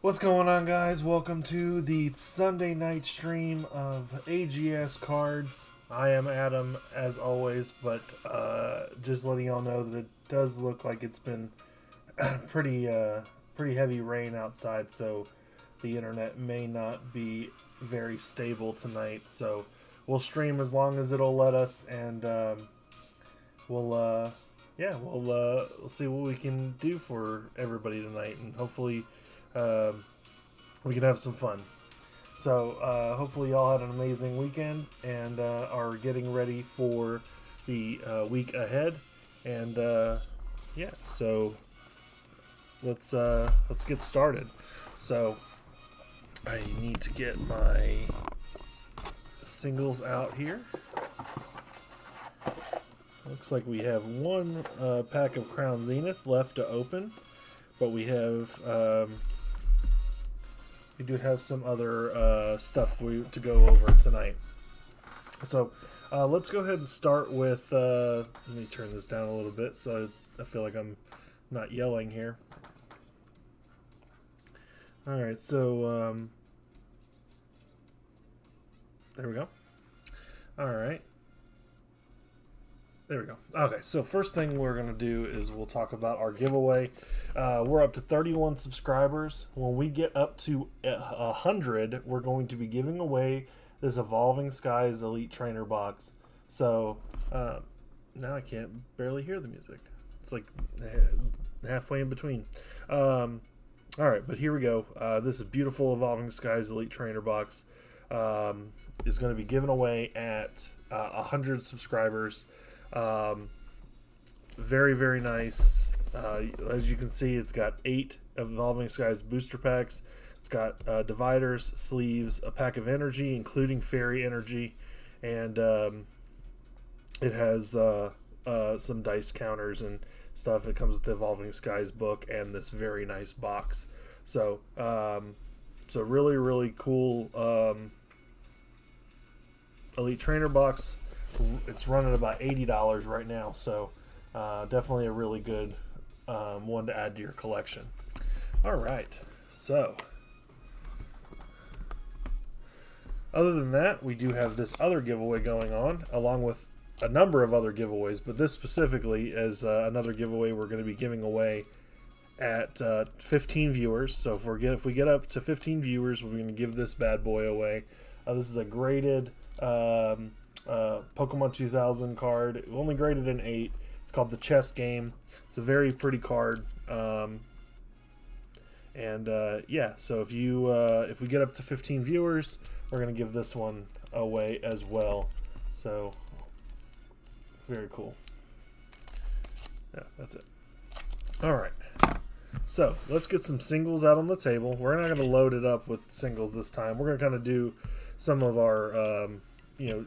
What's going on, guys? Welcome to the Sunday night stream of AGS Cards. I am Adam, as always, but just letting y'all know that it does look like it's been pretty heavy rain outside, so the internet may not be very stable tonight. So we'll stream as long as it'll let us, and we'll see what we can do for everybody tonight, and hopefully we can have some fun. So hopefully y'all had an amazing weekend and are getting ready for the week ahead. And yeah, so let's get started. So I need to get my singles out here. Looks like we have one pack of Crown Zenith left to open, but we have we do have some other stuff to go over tonight. So let's go ahead and start with, let me turn this down a little bit so I feel like I'm not yelling here. Alright, so there we go. Alright. There we go. Okay, so first thing we're going to do is we'll talk about our giveaway. We're up to 31 subscribers. When we get up to 100, we're going to be giving away this Evolving Skies Elite Trainer box. So now I can't barely hear the music. It's like halfway in between. All right, but here we go. This is beautiful Evolving Skies Elite Trainer box. Is going to be given away at 100 subscribers. Very, very nice. As you can see, it's got 8 Evolving Skies booster packs. It's got dividers, sleeves, a pack of energy, including fairy energy, and it has some dice counters and stuff. It comes with the Evolving Skies book and this very nice box. So, so really, really cool Elite Trainer box. It's running about $80 right now, so definitely a really good one to add to your collection. All right, so other than that, we do have this other giveaway going on, along with a number of other giveaways, but this specifically is another giveaway we're going to be giving away at 15 viewers. So if we get up to 15 viewers, we're going to give this bad boy away. This is a graded Pokemon 2000 card, only graded in 8. It's called the Chess Game. It's a very pretty card, and yeah. So if we get up to 15 viewers, we're gonna give this one away as well. So very cool. Yeah, that's it. All right. So let's get some singles out on the table. We're not gonna load it up with singles this time. We're gonna kind of do some of our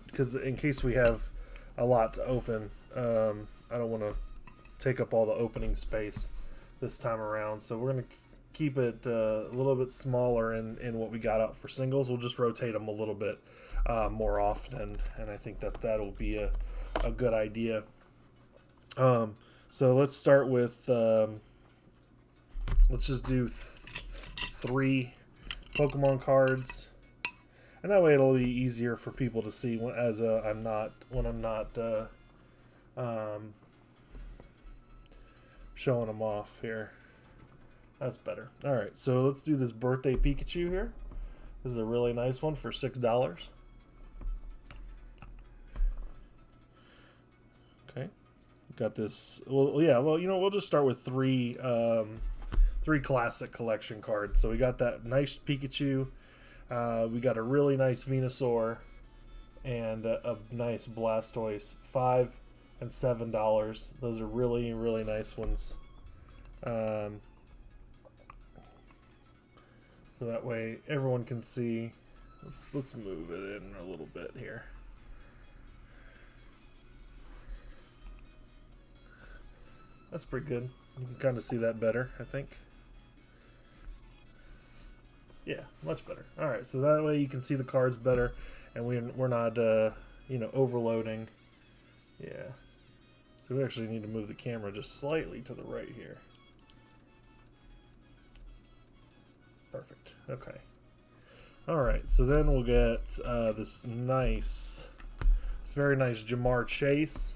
because in case we have a lot to open, I don't want to take up all the opening space this time around. So we're going to keep it a little bit smaller in what we got out for singles. We'll just rotate them a little bit more often, and I think that'll be a good idea. So let's start with, let's just do 3 Pokemon cards. And that way it'll be easier for people to see when I'm not showing them off here. That's better. All right, so let's do this Birthday Pikachu here. This is a really nice one for $6. Okay, got this. Well, yeah. Well, we'll just start with 3 classic collection cards. So we got that nice Pikachu. We got a really nice Venusaur and a nice Blastoise, $5 and $7. Those are really, really nice ones. So that way everyone can see. Let's move it in a little bit here. That's pretty good. You can kind of see that better, I think. Yeah, much better. All right, so that way you can see the cards better, and we're not overloading. Yeah. So we actually need to move the camera just slightly to the right here. Perfect. Perfect. Okay. All right. So then we'll get this very nice Jamar Chase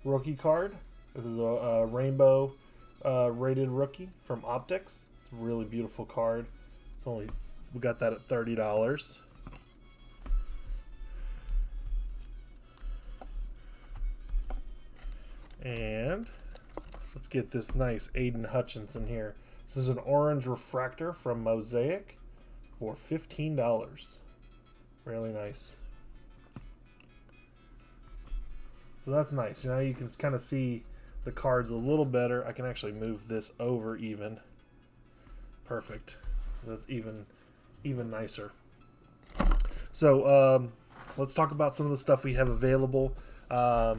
rookie card. This is a rainbow rated rookie from Optics. It's a really beautiful card. We got that at $30. And let's get this nice Aiden Hutchinson here. This is an orange refractor from Mosaic for $15. Really nice. So that's nice. Now you can kind of see the cards a little better. I can actually move this over even. Perfect. That's even nicer. So let's talk about some of the stuff we have available. All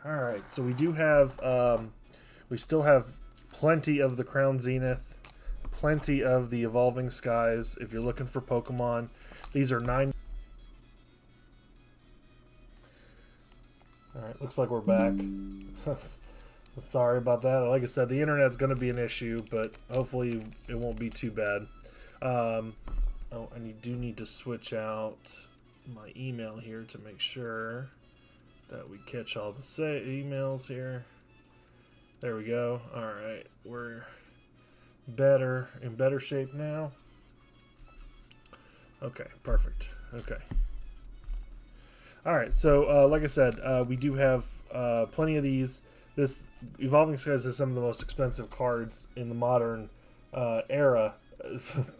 right, so we do have, we still have plenty of the Crown Zenith, plenty of the Evolving Skies. If you're looking for Pokemon, these are 9. All right, looks like we're back. Sorry about that. Like I said, the internet's going to be an issue, but hopefully it won't be too bad. Oh, and you do need to switch out my email here to make sure that we catch all the emails here. There we go. All right, we're in better shape now. Okay, perfect. Okay. All right, so like I said, we do have plenty of these. This Evolving Skies is some of the most expensive cards in the modern era,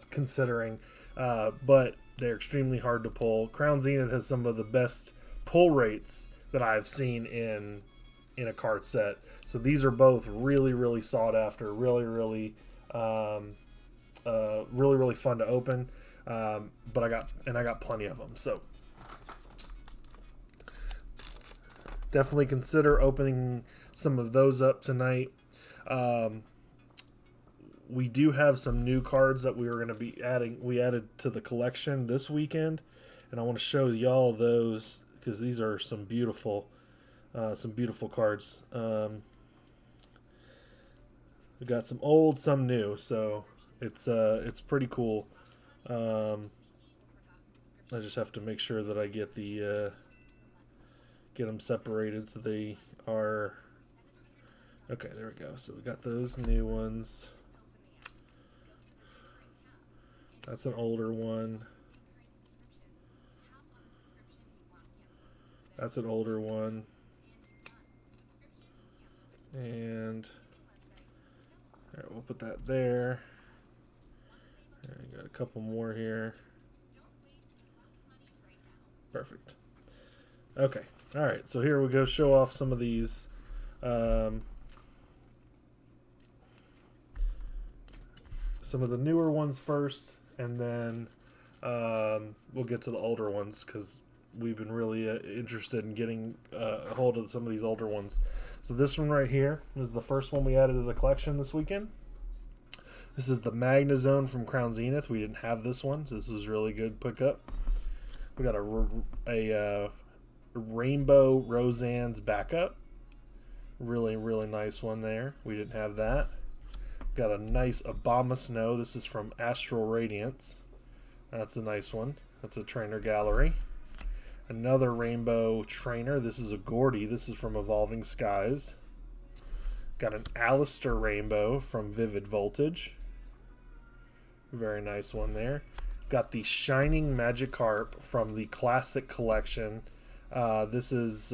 considering, but they're extremely hard to pull. Crown Zenith has some of the best pull rates that I've seen in a card set. So these are both really sought after, really fun to open. But I got plenty of them. So definitely consider opening some of those up tonight. We do have some new cards that we are going to be adding. We added to the collection this weekend, and I want to show y'all those because these are some beautiful cards. We got some old, some new, so it's pretty cool. I just have to make sure that I get them separated so they are okay. There we go. So we got those new ones. That's an older one. That's an older one. And all right, we'll put that there. All right, got a couple more here. Perfect. Okay. All right. So here we go. Show off some of these. Some of the newer ones first, and then we'll get to the older ones because we've been really interested in getting a hold of some of these older ones. So this one right here is the first one we added to the collection this weekend. This is the Magnezone from Crown Zenith. We didn't have this one, so this was really good pickup. We got a Rainbow Roseanne's backup. Really nice one there. We didn't have that. Got a nice Obama Snow. This is from Astral Radiance. That's a nice one. That's a trainer gallery. Another rainbow trainer. This is a Gordy. This is from Evolving Skies. Got an Alistair Rainbow from Vivid Voltage. Very nice one there. Got the Shining Magikarp from the Classic Collection. This is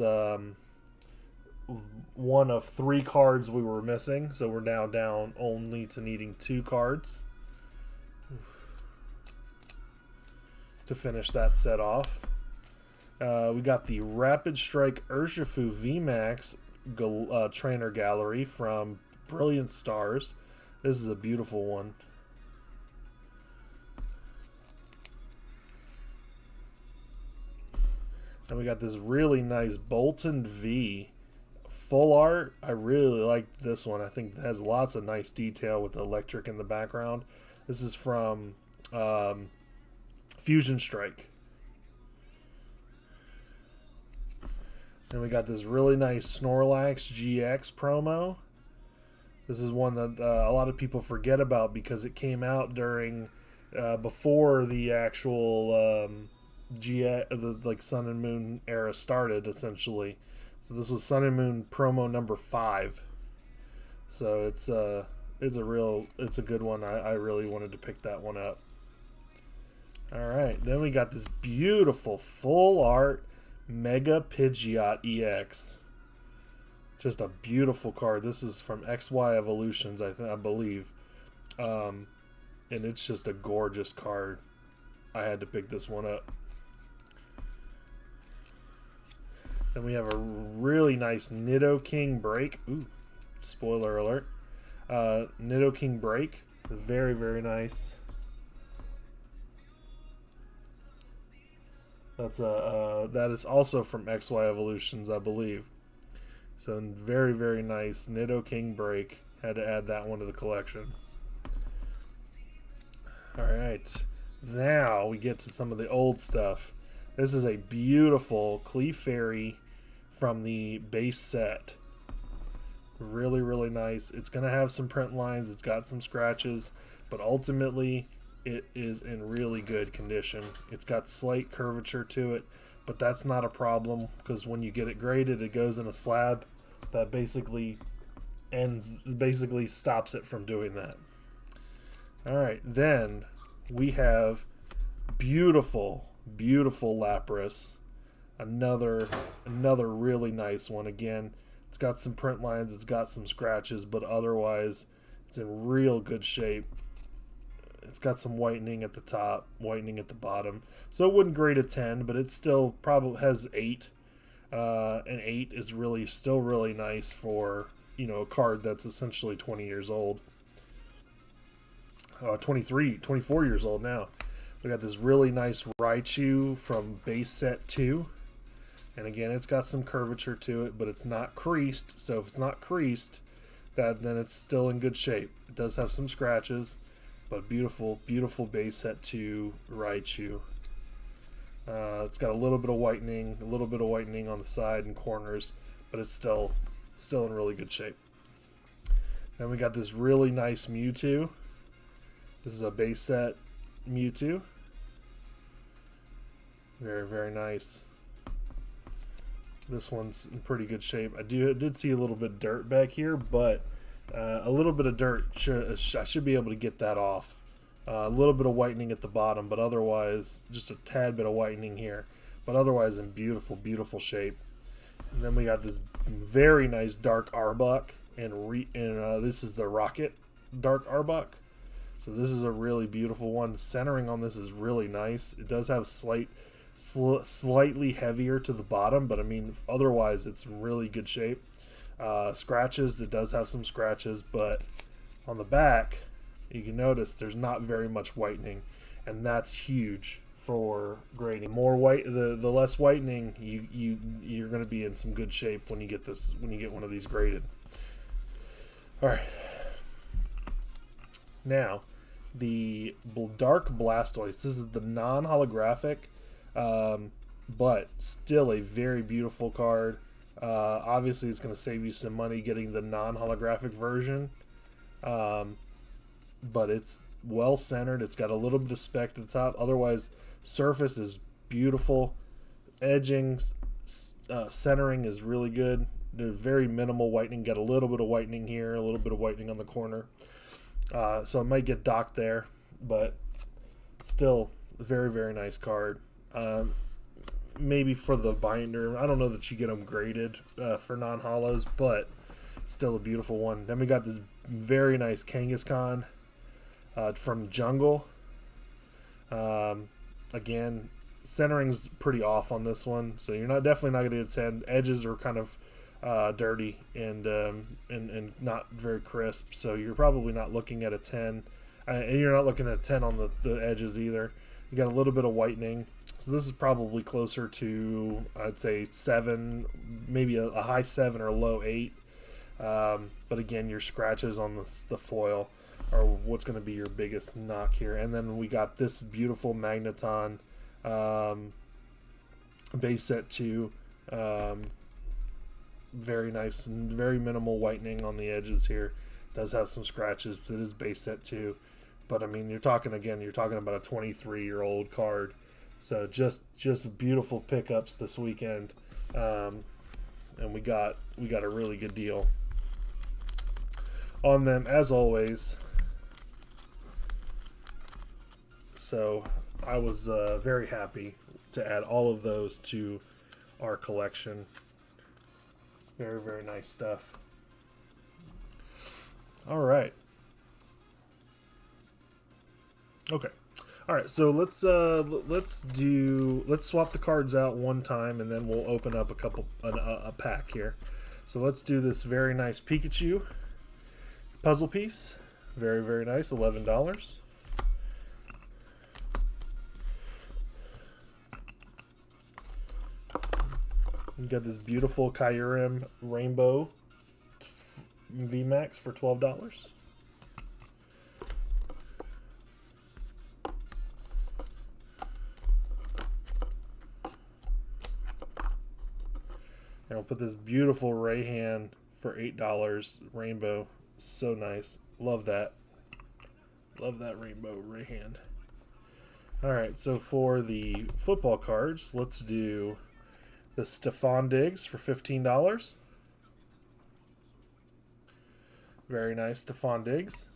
one of 3 cards we were missing, so we're now down only to needing 2 cards to finish that set off. We got the Rapid Strike Urshifu VMAX Trainer Gallery from Brilliant Stars. This is a beautiful one. And we got this really nice Bolton V full art. I really like this one. I think it has lots of nice detail with the electric in the background. This is from Fusion Strike. And we got this really nice Snorlax GX promo. This is one that a lot of people forget about because it came out during before the actual the Sun and Moon era started, essentially. So this was Sun and Moon promo number 5. So it's a good one. I really wanted to pick that one up. All right, then we got this beautiful full art Mega Pidgeot EX. Just a beautiful card. This is from XY Evolutions, I believe. And it's just a gorgeous card. I had to pick this one up. Then we have a really nice Nidoking Break. Ooh, spoiler alert. Nidoking Break. Very, very nice. That is also from XY Evolutions, I believe. So very, very nice Nidoking Break. Had to add that one to the collection. Alright, now we get to some of the old stuff. This is a beautiful Clefairy from the base set. Really, really nice. It's going to have some print lines. It's got some scratches, but ultimately it is in really good condition. It's got slight curvature to it, but that's not a problem because when you get it graded, it goes in a slab that basically stops it from doing that. All right, then we have beautiful Lapras. Another really nice one. Again, it's got some print lines, it's got some scratches, but otherwise it's in real good shape. It's got some whitening at the top, whitening at the bottom. So it wouldn't grade a 10, but it still probably has 8. An 8 is still really nice for, a card that's essentially 20 years old. 24 years old now. We got this really nice Raichu from base set 2. And again, it's got some curvature to it, but it's not creased. So if it's not creased, then it's still in good shape. It does have some scratches, but beautiful base set 2 Raichu. It's got a little bit of whitening on the side and corners, but it's still in really good shape. Then we got this really nice Mewtwo. This is a base set Mewtwo. Very, very nice. This one's in pretty good shape. I did see a little bit of dirt back here, but a little bit of dirt, I should be able to get that off. A little bit of whitening at the bottom, but otherwise, just a tad bit of whitening here. But otherwise in beautiful shape. And then we got this very nice Dark Arbok, and this is the Rocket Dark Arbok. So this is a really beautiful one. Centering on this is really nice. It does have slightly heavier to the bottom, but I mean, otherwise it's in really good shape. Scratches, it does have some scratches, but on the back, you can notice there's not very much whitening, and that's huge for grading. More white, the less whitening, you're going to be in some good shape when you get one of these graded. All right. Now, the Dark Blastoise. This is the non-holographic, but still a very beautiful card. Obviously, it's going to save you some money getting the non-holographic version, but it's well centered. It's got a little bit of speck at the top. Otherwise, surface is beautiful. Edging, centering is really good. There's very minimal whitening. Got a little bit of whitening here, a little bit of whitening on the corner. So it might get docked there, but still a very, very nice card. Maybe for the binder, I don't know that you get them graded for non-holos, but still a beautiful one. Then we got this very nice Kangaskhan from Jungle. Again, centering's pretty off on this one, so you're definitely not going to get 10. Edges are kind of dirty and not very crisp, so you're probably not looking at a 10, and you're not looking at a 10 on the edges either. You got a little bit of whitening, so this is probably closer to, I'd say, 7, maybe a high 7 or a low 8. But again, your scratches on the foil are what's going to be your biggest knock here. And then we got this beautiful Magneton base set 2. Very nice and very minimal whitening on the edges here. Does have some scratches, but it is base set too. But I mean, you're talking about a 23-year-old card. So just beautiful pickups this weekend, and we got a really good deal on them as always. So I was very happy to add all of those to our collection. Very, very nice stuff. All right. Okay. All right. So let's swap the cards out one time, and then we'll open up a pack here. So let's do this very nice Pikachu puzzle piece. Very, very nice. $11. You got this beautiful Kyurem Rainbow VMAX for $12. And we'll put this beautiful Rayhan for $8. Rainbow. So nice. Love that. Love that Rainbow Rayhan. Alright, so for the football cards, let's do the Stephon Diggs for $15. Very nice Stephon Diggs.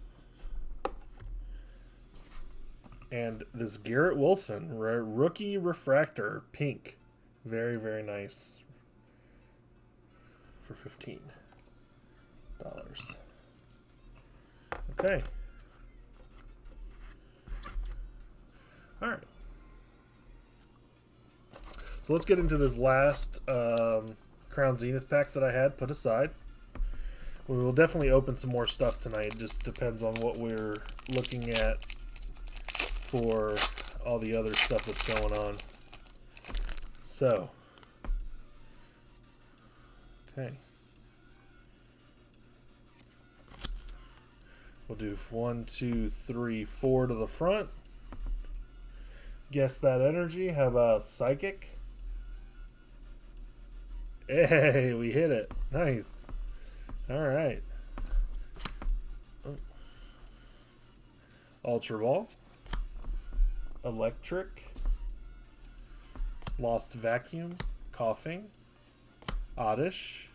And this Garrett Wilson rookie refractor pink. Very, very nice for $15. Okay. All right. So let's get into this last Crown Zenith pack that I had put aside. We will definitely open some more stuff tonight. It just depends on what we're looking at for all the other stuff that's going on. So, okay. We'll do 1, 2, 3, 4 to the front. Guess that energy. How about Psychic? Hey, we hit it. Nice. All right. Ultra Ball. Electric. Lost Vacuum. Coughing. Oddish.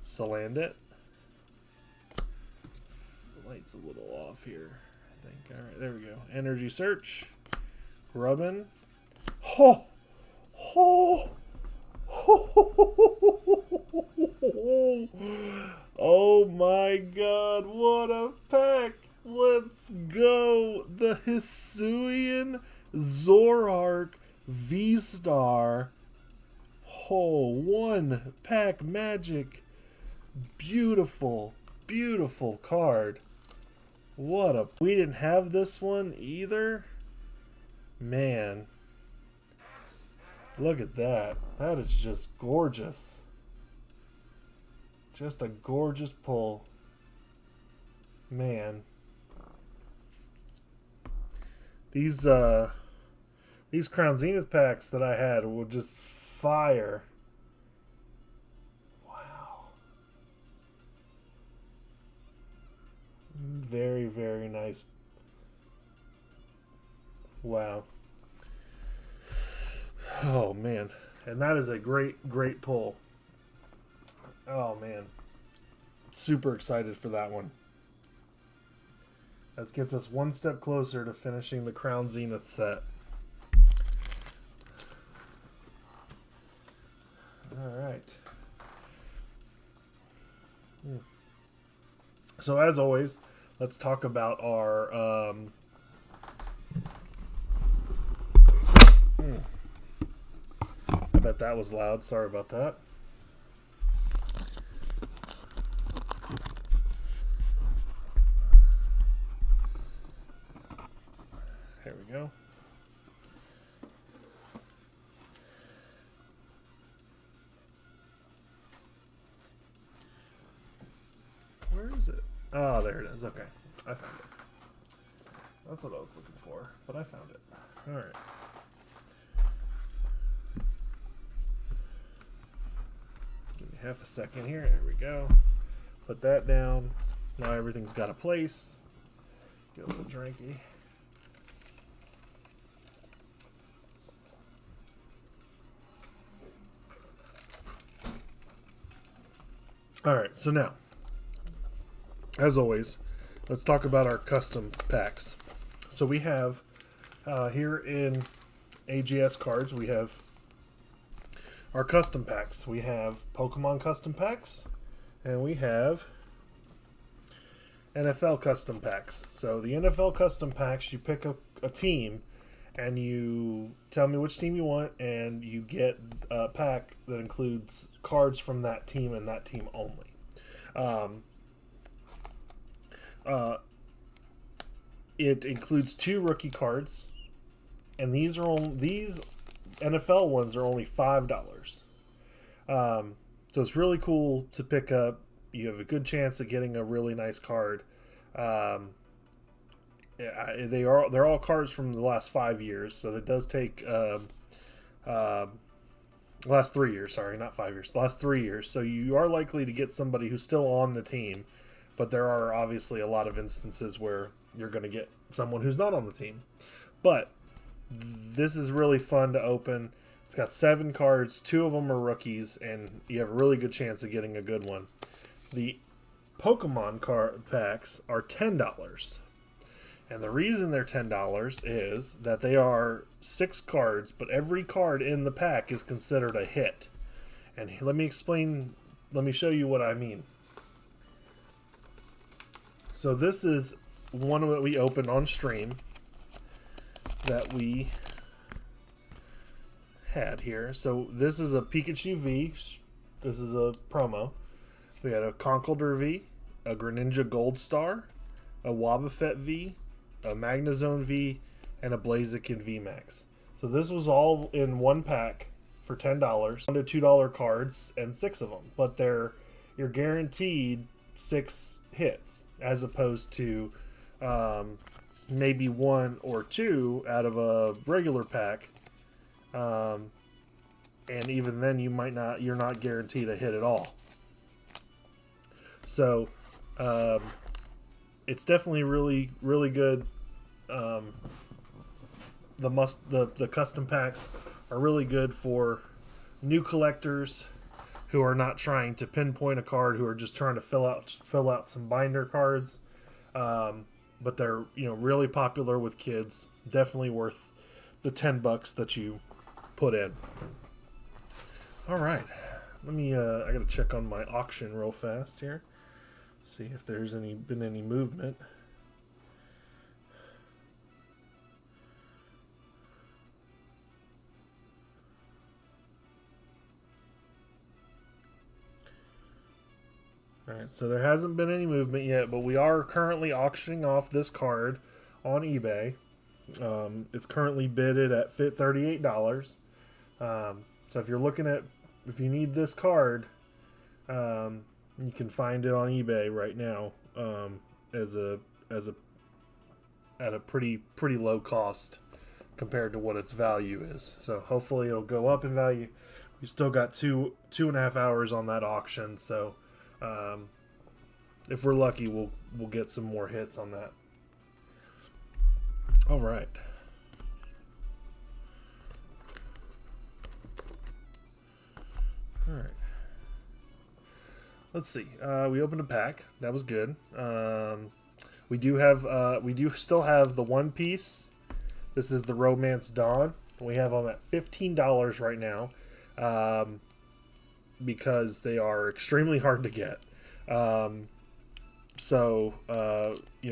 Salandit. The light's a little off here, I think. All right, there we go. Energy Search. Grubbin. Ho! Ho! Oh my god, what a pack! Let's go! The Hisuian Zoroark V-Star. Oh, one pack magic. Beautiful, beautiful card. What a... We didn't have this one either. Man. Look at that. That is just gorgeous. Just a gorgeous pull. Man. These Crown Zenith packs that I had were just fire. Wow. Very, very nice. Wow. Oh, man. And that is a great, great pull. Oh, man. Super excited for that one. That gets us one step closer to finishing the Crown Zenith set. All right. So, as always, let's talk about our... I bet that was loud. Sorry about that. There we go. Where is it? Oh, there it is. Okay. I found it. That's what I was looking for, but I found it. All right. Give me half a second here. There we go. Put that down. Now everything's got a place. Get a little drinky. Alright, so now, as always, let's talk about our custom packs. So we have, here in AGS Cards, we have our custom packs. We have Pokemon custom packs, and we have NFL custom packs. So the NFL custom packs, you pick a team, and you tell me which team you want, and you get a pack that includes cards from that team and that team only. It includes 2 rookie cards, and these NFL ones are only $5. So it's really cool to pick up. You have a good chance of getting a really nice card. They're all cards from the last 5 years, so that does take last 3 years. Sorry, not 5 years. The last 3 years. So you are likely to get somebody who's still on the team, but there are obviously a lot of instances where you're going to get someone who's not on the team. But this is really fun to open. It's got 7 cards. 2 of them are rookies, and you have a really good chance of getting a good one. The Pokemon card packs are $10. And the reason they're $10 is that they are 6 cards, but every card in the pack is considered a hit. And let me show you what I mean. So this is one that we opened on stream that we had here. So this is a Pikachu V. This is a promo. We had a Conkeldurr V, a Greninja Gold Star, a Wobbuffet V, a Magnezone V, and a Blaziken VMAX. So this was all in one pack for $10. $1 to $2 cards and 6 of them, but you're guaranteed 6 hits as opposed to maybe 1 or 2 out of a regular pack. And even then you're not guaranteed a hit at all. So it's definitely really, really good. The custom packs are really good for new collectors who are not trying to pinpoint a card, who are just trying to fill out some binder cards. But they're really popular with kids. Definitely worth the $10 that you put in. All right, let me. I gotta check on my auction real fast here. See if there's been any movement. Alright, so there hasn't been any movement yet, but we are currently auctioning off this card on eBay. It's currently bidded at $38. So if you need this card, you can find it on eBay right now at a pretty low cost compared to what its value is. So hopefully it'll go up in value. We still got two and a half hours on that auction, so if we're lucky, we'll get some more hits on that. All right. All right. Let's see. We opened a pack. That was good. We do still have the One Piece. This is the Romance Dawn. We have them at $15 right now. Because they are extremely hard to get.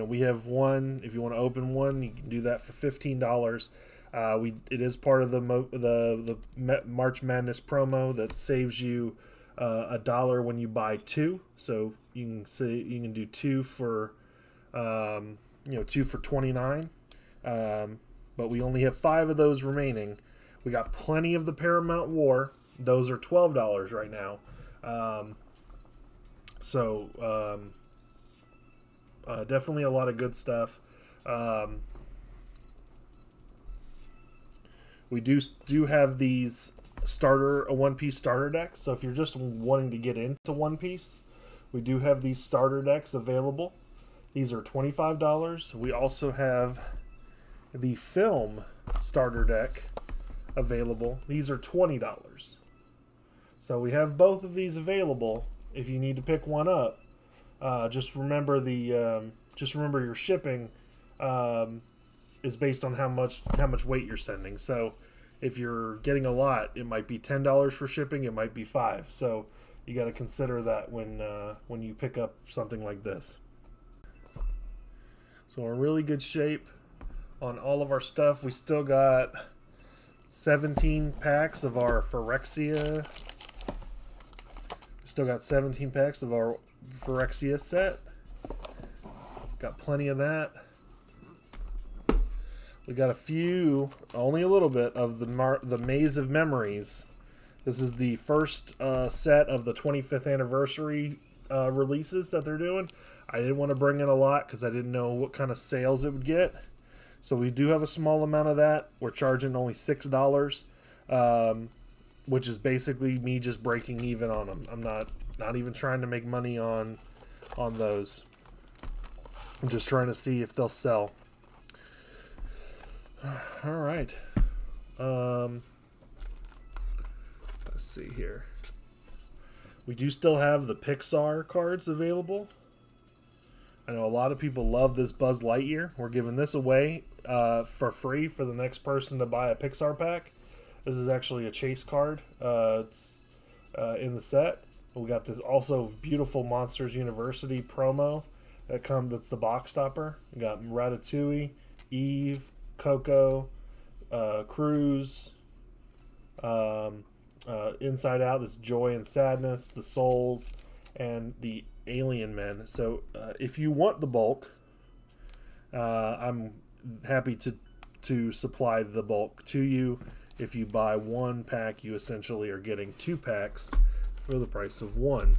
We have one. If you want to open one, you can do that for $15. It is part of the March Madness promo that saves you $1 when you buy 2. So you can do 2 for 2 for $29. But we only have 5 of those remaining. We got plenty of the Paramount War. Those are $12 right now. Definitely a lot of good stuff. We do have these One Piece starter decks. So if you're just wanting to get into One Piece, We do have these starter decks available. These are $25. We also have the film starter deck available. These are $20. So we have both of these available. If you need to pick one up, just remember your shipping is based on how much weight you're sending. So if you're getting a lot, it might be $10 for shipping. It might be $5. So you got to consider that when you pick up something like this. So we're in really good shape on all of our stuff. We still got 17 packs of our Phyrexia. We still got 17 packs of our Phyrexia set. Got plenty of that. We got a few, only a little bit, of the Maze of Memories. This is the first set of the 25th anniversary releases that they're doing. I didn't want to bring in a lot because I didn't know what kind of sales it would get. So we do have a small amount of that. We're charging only $6, which is basically me just breaking even on them. I'm not even trying to make money on those. I'm just trying to see if they'll sell. All right. Let's see here. We do still have the Pixar cards available. I know a lot of people love this Buzz Lightyear. We're giving this away for free for the next person to buy a Pixar pack. This is actually a chase card. It's in the set. We got this also beautiful Monsters University promo that's the box stopper. We got Ratatouille, Eve, Coco, Cruz, Inside Out, this Joy and Sadness, the Souls, and the Alien Men. So if you want the bulk, I'm happy to supply the bulk to you. If you buy one pack, you essentially are getting 2 packs for the price of 1.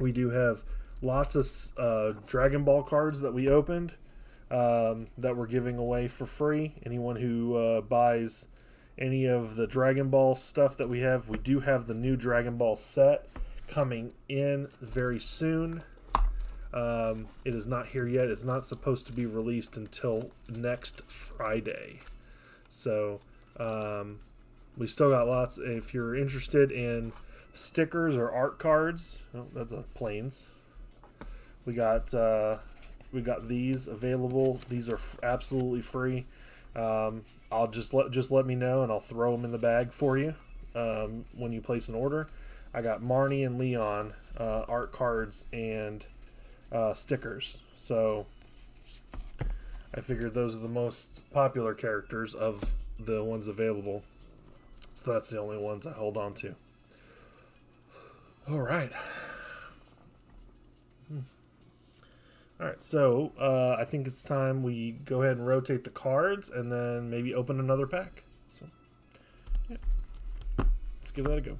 We do have lots of Dragon Ball cards that we opened that we're giving away for free. Anyone who buys any of the Dragon Ball stuff that we do have the new Dragon Ball set coming in very soon. It is not here yet. It's not supposed to be released until next Friday. So we still got lots. If you're interested in stickers or art cards, oh, that's a planes. We got these available. These are absolutely free. I'll just let me know and I'll throw them in the bag for you when you place an order. I got Marnie and Leon art cards and stickers. So I figured those are the most popular characters of the ones available. So that's the only ones I hold on to. All right. All right, so I think it's time we go ahead and rotate the cards and then maybe open another pack. So, yeah, let's give that a go.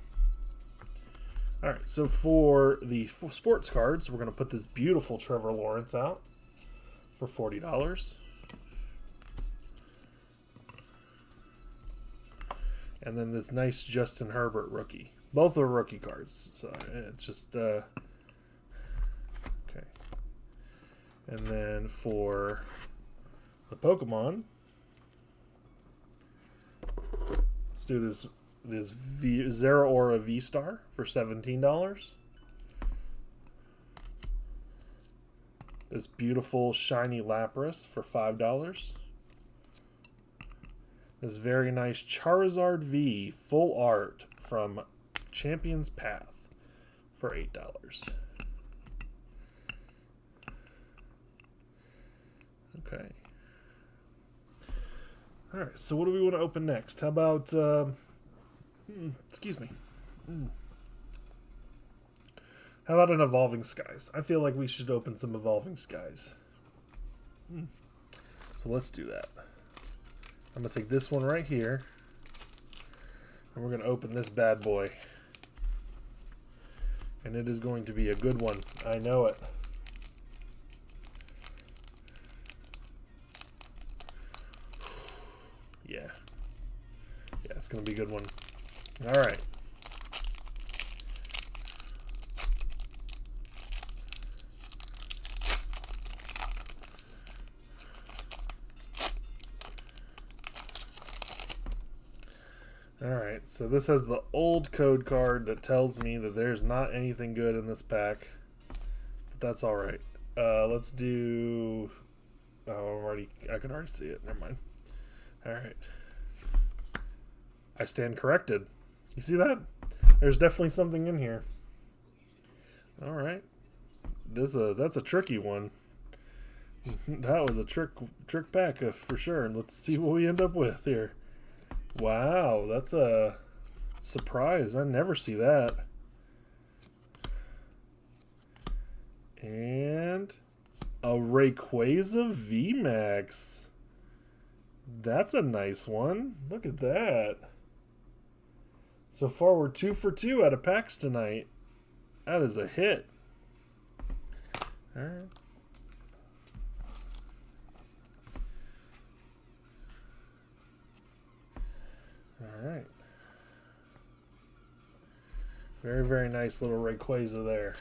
All right, so for the sports cards, we're going to put this beautiful Trevor Lawrence out for $40. And then this nice Justin Herbert rookie. Both are rookie cards, so it's just... okay. And then for the Pokemon, let's do this Zeraora V-Star for $17. This beautiful shiny Lapras for $5. This very nice Charizard V full art from Champion's Path for $8. Okay. All right, so what do we want to open next? How about, excuse me. How about an Evolving Skies? I feel like we should open some Evolving Skies. So let's do that. I'm going to take this one right here, and we're going to open this bad boy. And it is going to be a good one. I know it. Yeah. Yeah, it's going to be a good one. All right. Alright, so this has the old code card that tells me that there's not anything good in this pack. But that's alright. Let's do... Oh, I can already see it. Never mind. Alright. I stand corrected. You see that? There's definitely something in here. Alright. That's a tricky one. That was a trick pack for sure. Let's see what we end up with here. Wow, that's a surprise. I never see that. And a Rayquaza VMAX. That's a nice one. Look at that. So far, we're 2 for 2 out of packs tonight. That is a hit. All right. All right. Very, very nice little Rayquaza there.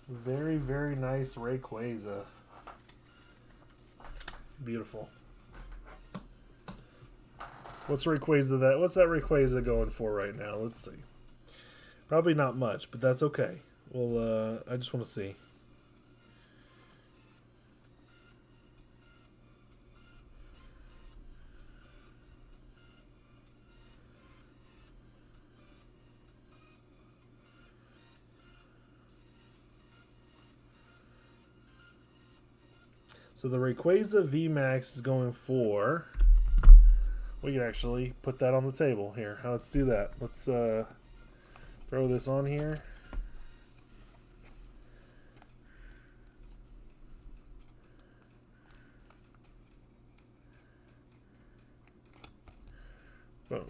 Very, very nice Rayquaza. Beautiful. What's that Rayquaza going for right now? Let's see. Probably not much, but that's okay. Well, I just want to see. So the Rayquaza VMAX is going for... We can actually put that on the table here. Let's do that. Let's throw this on here. Boom.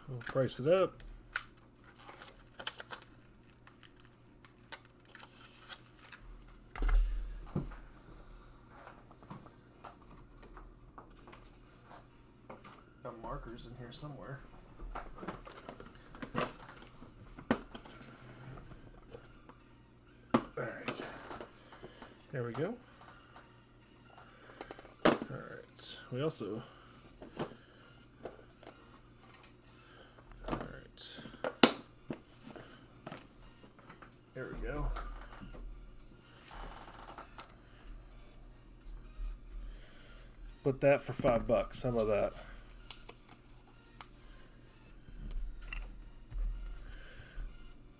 We'll price it up. Got markers in here somewhere. Alright. There we go. Alright. We also... Alright. There we go. Put that for $5. How about that?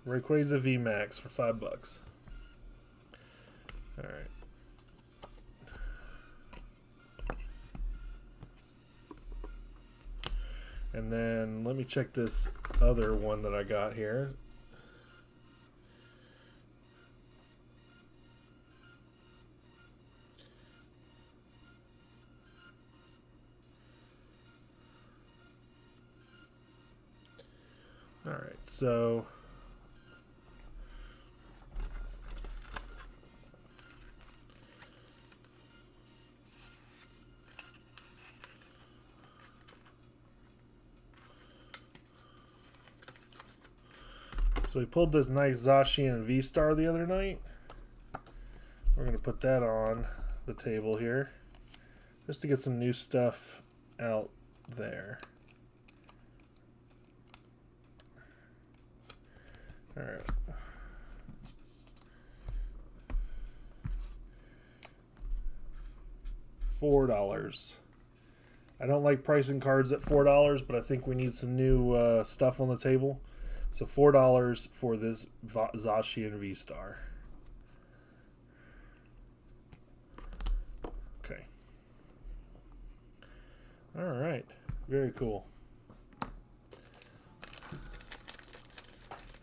Rayquaza VMAX for $5. All right. And then let me check this other one that I got here. All right, so we pulled this nice Zacian V-Star the other night. We're going to put that on the table here just to get some new stuff out there. All right. $4. I don't like pricing cards at $4, but I think we need some new stuff on the table. So $4 for this Zacian V-Star. Okay. All right. Very cool.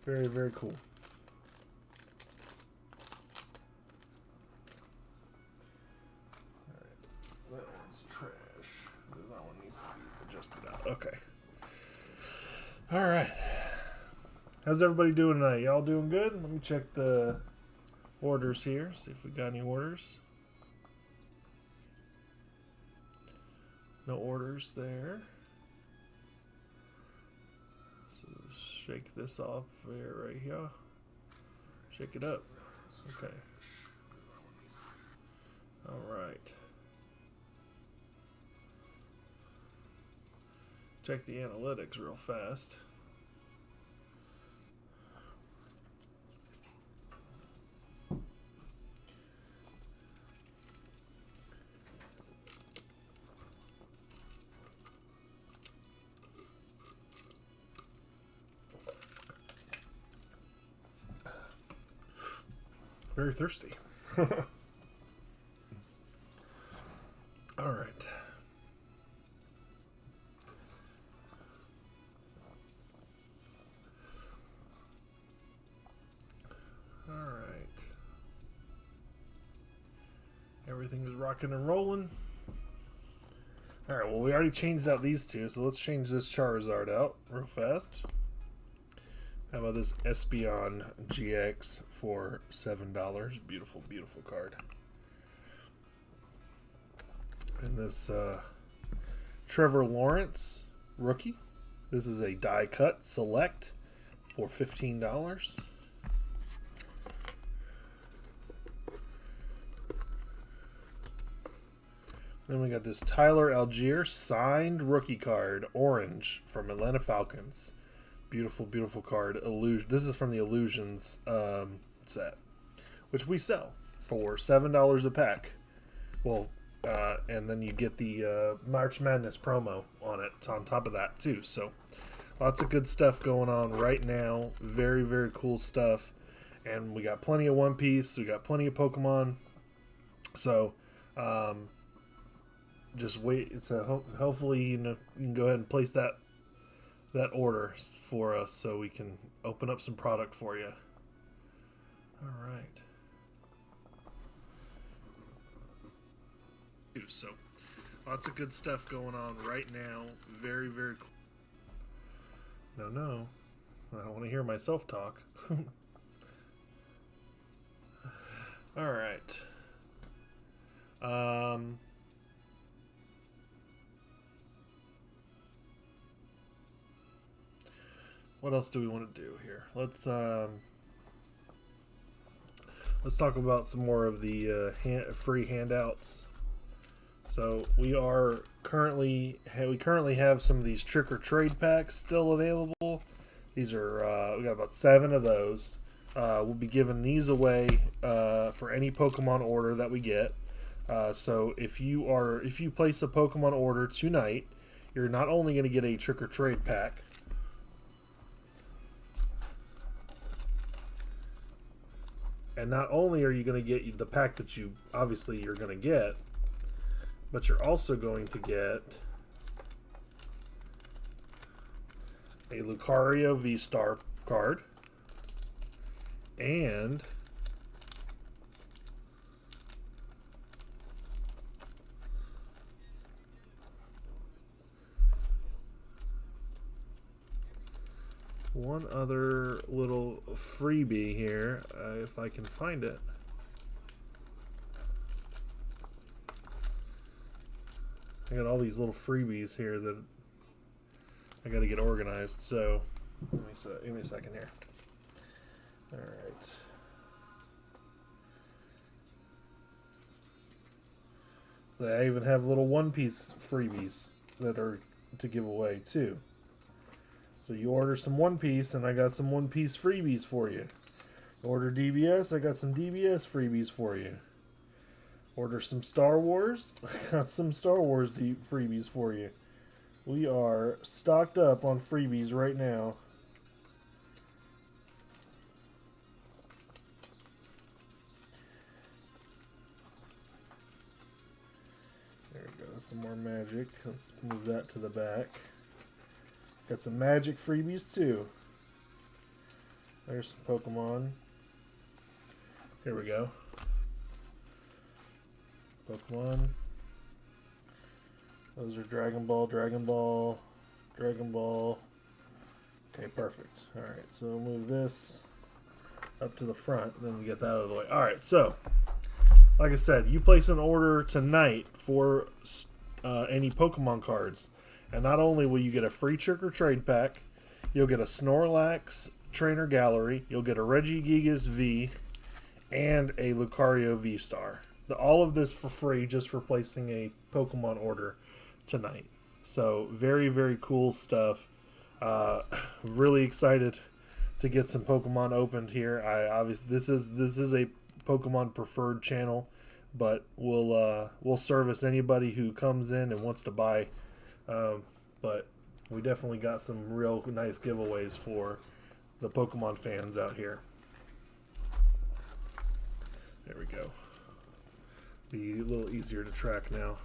Very, very cool. All right. That one's trash. That one needs to be adjusted out. Okay. All right. How's everybody doing tonight? Y'all doing good? Let me check the orders here. See if we got any orders. No orders there. So shake this off here, right here. Shake it up. Okay. All right. Check the analytics real fast. Very thirsty. All right. All right. Everything is rocking and rolling. All right, well, we already changed out these two, so let's change this Charizard out real fast. How about this Espeon GX for $7? Beautiful, beautiful card. And this Trevor Lawrence rookie. This is a die cut select for $15. Then we got this Tyler Algier signed rookie card, orange, from Atlanta Falcons. Beautiful, beautiful card. This is from the Illusions set, which we sell for $7 a pack. Well, and then you get the March Madness promo on it on top of that too. So lots of good stuff going on right now. Very, very cool stuff. And we got plenty of One Piece. We got plenty of Pokemon. So just wait. So hopefully you can go ahead and place that order for us so we can open up some product for you. All right. So lots of good stuff going on right now. Very, very cool. No. I don't want to hear myself talk. All right. What else do we want to do here? Let's talk about some more of the free handouts. So we currently have some of these trick or trade packs still available. These are we got about 7 of those. We'll be giving these away for any Pokemon order that we get. So if you place a Pokemon order tonight, you're not only going to get a trick or trade pack. And not only are you going to get the pack that you're going to get, but you're also going to get a Lucario V-Star card and one other little freebie here, if I can find it. I got all these little freebies here that I got to get organized. So give me a second here. All right. So I even have little One Piece freebies that are to give away too. So you order some One Piece, and I got some One Piece freebies for you. Order DBS, I got some DBS freebies for you. Order some Star Wars, I got some Star Wars freebies for you. We are stocked up on freebies right now. There we go, some more magic. Let's move that to the back. Got some magic freebies too. There's some Pokemon. Here we go. Pokemon. Those are Dragon Ball. Okay, perfect. Alright, so we'll move this up to the front, then we get that out of the way. Alright, so, like I said, you place an order tonight for any Pokemon cards. And not only will you get a free trick or trade pack, you'll get a Snorlax Trainer Gallery, you'll get a Regigigas V, and a Lucario V-Star. All of this for free just for placing a Pokemon order tonight. So very, very cool stuff. Really excited to get some Pokemon opened here. This is a Pokemon preferred channel, but we'll service anybody who comes in and wants to buy. But we definitely got some real nice giveaways for the Pokemon fans out here. There we go. Be a little easier to track now.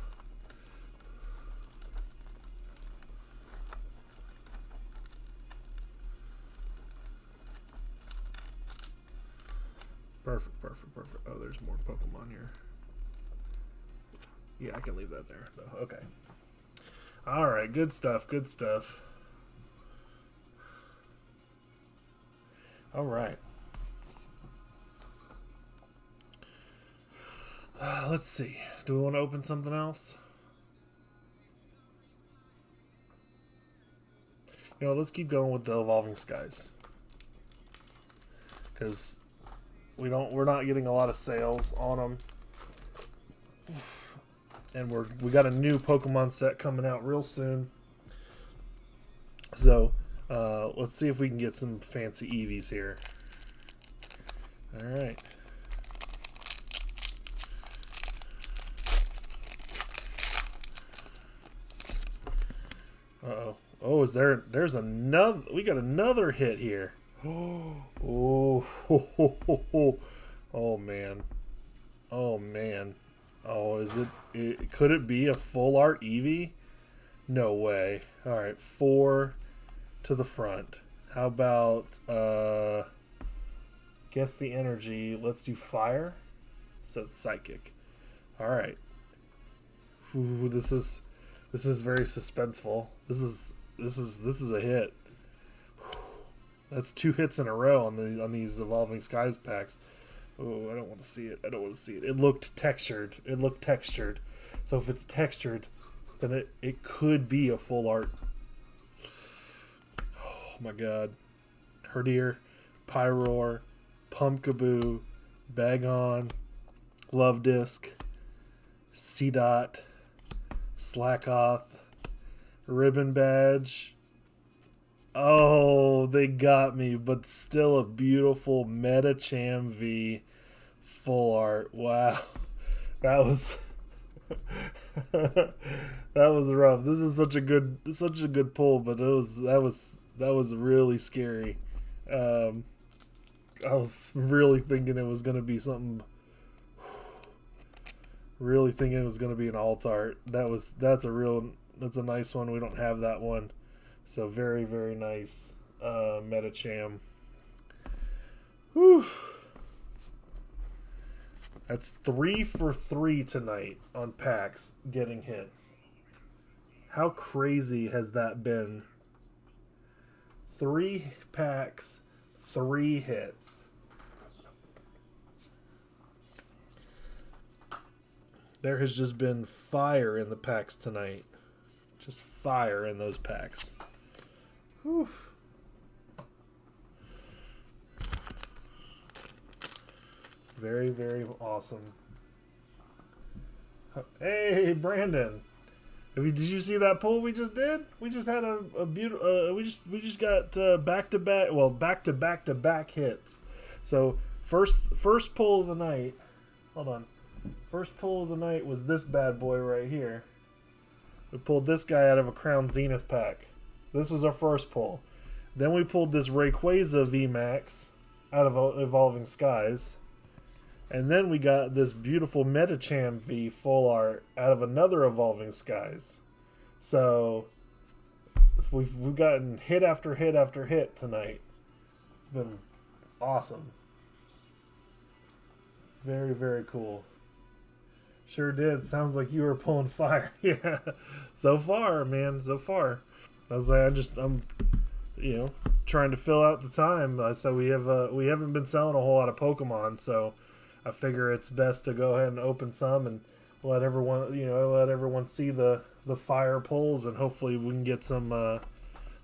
Perfect, perfect, perfect. Oh, there's more Pokemon here. Yeah, I can leave that there, though. Okay. Alright, good stuff, good stuff. Alright. Let's see. Do we want to open something else? You know, let's keep going with the Evolving Skies. Because we're not getting a lot of sales on them. And we got a new Pokemon set coming out real soon. So, let's see if we can get some fancy Eevees here. Alright. Uh-oh. Oh, there's another, we got another hit here. Oh, oh man. Oh man. Oh, could it be a full art Eevee? No way. Alright, 4 to the front. How about, guess the energy. Let's do fire. So it's psychic. Alright. This is very suspenseful. This is a hit. That's 2 hits in a row on these Evolving Skies packs. Oh, I don't want to see it. I don't want to see it. It looked textured. So if it's textured, then it could be a full art. Oh my god. Herdier, Pyroar, Pumpkaboo, Bagon, Love Disc, Seedot, Slackoth, Ribbon Badge. Oh, they got me, but still a beautiful Metacham V full art. Wow. That was that was rough. This is such a good pull, but that was really scary. I was really thinking it was gonna be something. Really thinking it was gonna be an alt art. That's a nice one. We don't have that one. So very, very nice Metacham. Whew. That's 3 for 3 tonight on packs getting hits. How crazy has that been? 3 packs, 3 hits. There has just been fire in the packs tonight. Just fire in those packs. Whew. Very, very awesome. Hey, Brandon. Did you see that pull we just did? We just had a beautiful. We just got back to back hits. So first pull of the night. Hold on. First pull of the night was this bad boy right here. We pulled this guy out of a Crown Zenith pack. This was our first pull. Then we pulled this Rayquaza VMAX out of Evolving Skies. And then we got this beautiful Metacham V full art out of another Evolving Skies. So we've gotten hit after hit after hit tonight. It's been awesome. Very, very cool. Sure did. Sounds like you were pulling fire. Yeah. So far, man. So far. I'm trying to fill out the time. So we haven't been selling a whole lot of Pokemon, so I figure it's best to go ahead and open some and let everyone see the fire pulls, and hopefully we can get some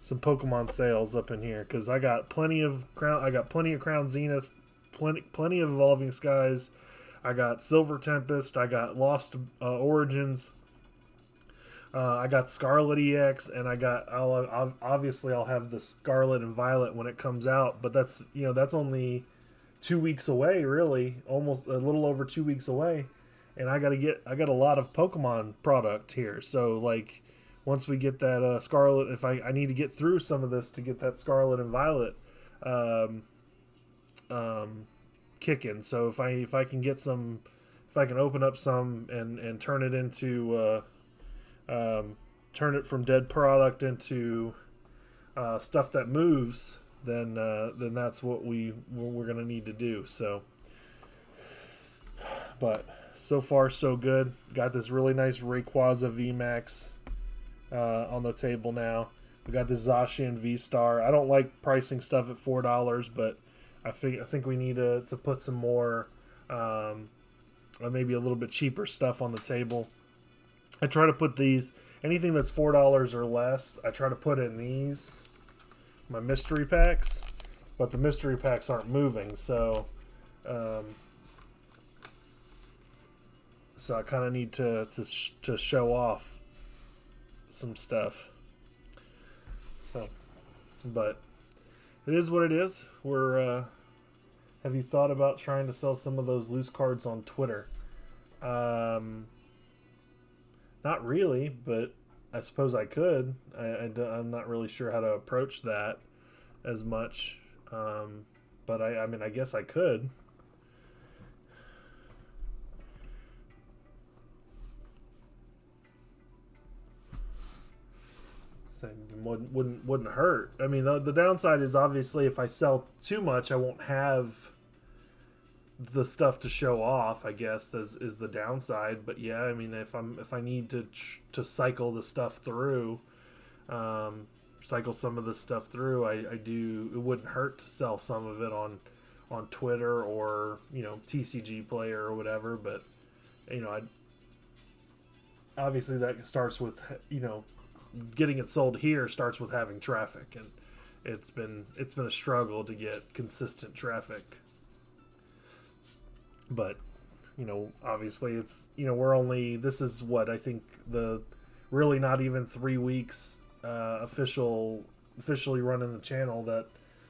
some Pokemon sales up in here because I got plenty of Crown Zenith, plenty of Evolving Skies. I got Silver Tempest. I got Lost Origins. I got Scarlet EX, and obviously I'll have the Scarlet and Violet when it comes out. But that's only 2 weeks away, really, almost a little over 2 weeks away, and I got a lot of Pokemon product here. So like, once we get that Scarlet, if I need to get through some of this to get that Scarlet and Violet kicking. So if I can get some, if I can open up some and turn it into turn it from dead product into stuff that moves, then that's what we're gonna need to do. So, but so far so good. Got this really nice Rayquaza VMAX on the table now. We got the Zacian V-Star. I don't like pricing stuff at $4, but I think we need to put some more, maybe a little bit cheaper stuff on the table. I try to put these, anything that's $4 or less, I try to put in these, my mystery packs, but the mystery packs aren't moving, so I kind of need to show off some stuff. So, but it is what it is. Have you thought about trying to sell some of those loose cards on Twitter? Not really, but I suppose I could. I'm not really sure how to approach that as much, but I mean, I guess I could. So wouldn't hurt. I mean, the downside is obviously if I sell too much, I won't have the stuff to show off, I guess, is the downside. But yeah, I mean, if I need to cycle the stuff through, cycle some of this stuff through, I do. It wouldn't hurt to sell some of it on Twitter or TCG Player or whatever. But obviously that starts with getting it sold here starts with having traffic, and it's been a struggle to get consistent traffic. But obviously it's this is what I think the really not even 3 weeks officially running the channel. That,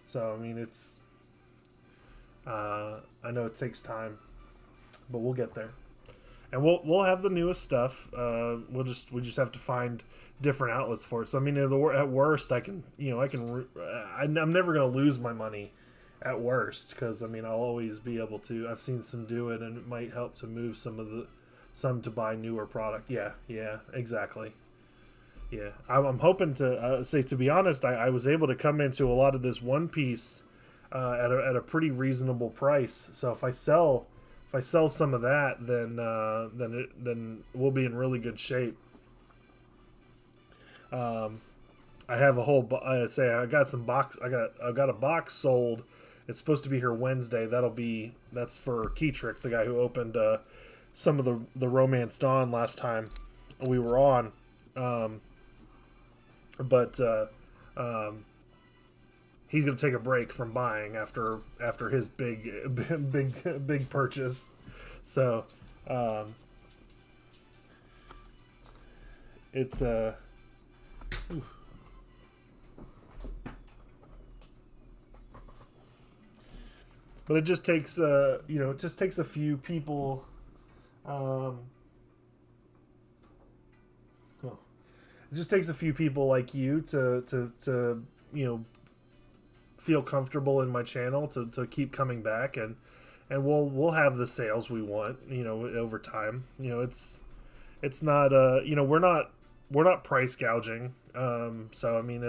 so I mean, it's I know it takes time, but we'll get there, and we'll have the newest stuff. We just have to find different outlets for it. So I mean, at worst, I'm never gonna lose my money at worst, because I mean, I'll always be able to. I've seen some do it, and it might help to move some to buy newer product. Yeah, exactly. Yeah, I'm hoping to say, to be honest, I was able to come into a lot of this One Piece at a pretty reasonable price. So if I sell some of that, then we'll be in really good shape. I have a whole. I got some box. I got a box sold. It's supposed to be here Wednesday. That's for Keytrick, the guy who opened some of the Romance Dawn last time we were on. But he's gonna take a break from buying after his big purchase. So it's but it just takes a few people. It just takes a few people like you to feel comfortable in my channel to keep coming back, and we'll have the sales we want over time. It's not we're not price gouging. So I mean,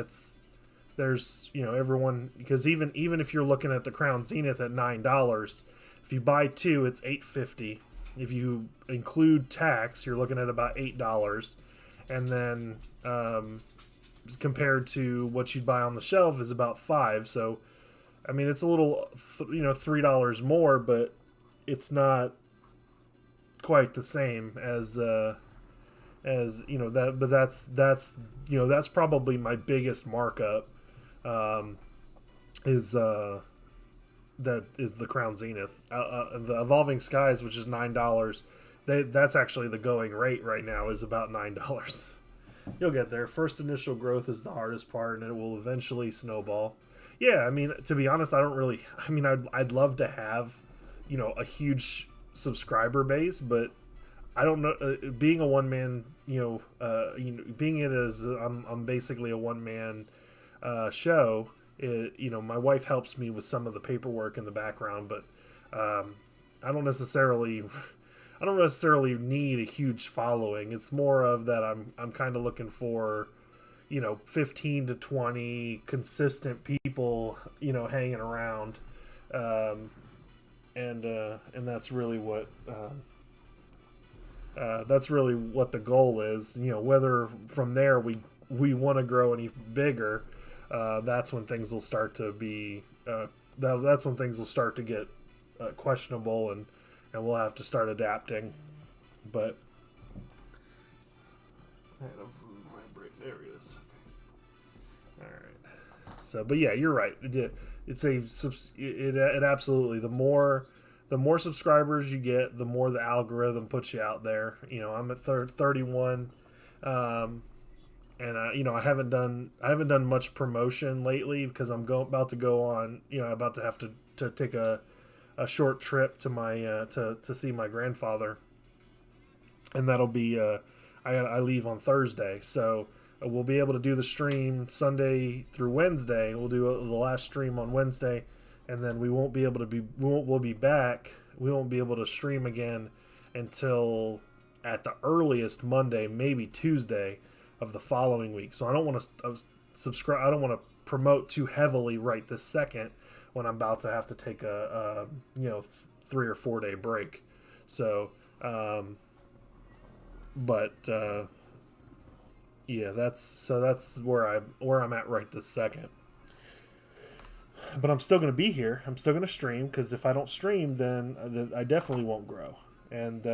there's everyone, because even if you're looking at the Crown Zenith at $9, if you buy two, it's $8.50. If you include tax, you're looking at about $8, and then compared to what you'd buy on the shelf is about $5. So I mean, it's a little $3 more, but it's not quite the same as as you know that. But that's that's probably my biggest markup. Is that is the Crown Zenith. The Evolving Skies, which is $9. That's actually the going rate right now, is about $9. You'll get there. First initial growth is the hardest part, and it will eventually snowball. Yeah, I mean, to be honest, I don't really. I mean, I'd love to have, a huge subscriber base, but I don't know. Being a one man, being it as I'm basically a one man show. My wife helps me with some of the paperwork in the background, but I don't necessarily need a huge following. It's more of that I'm kind of looking for, 15 to 20 consistent people, hanging around, and that's really what the goal is. Whether from there we want to grow any bigger. That's when things will start to be. That's when things will start to get questionable, and we'll have to start adapting. But there it is. All right. So, but yeah, you're right. It absolutely the more subscribers you get, the more the algorithm puts you out there. I'm at 31. And I haven't done much promotion lately because I'm about to go on. About to have to take a short trip to my to see my grandfather, and that'll be I leave on Thursday, so we'll be able to do the stream Sunday through Wednesday. We'll do the last stream on Wednesday, and then we won't be able to we'll be back. We won't be able to stream again until at the earliest Monday, maybe Tuesday of the following week. So I don't want to subscribe. I don't want to promote too heavily right this second when I'm about to have to take a 3 or 4 day break. So, yeah, that's where I'm at right this second. But I'm still going to be here. I'm still going to stream, because if I don't stream, then I definitely won't grow. And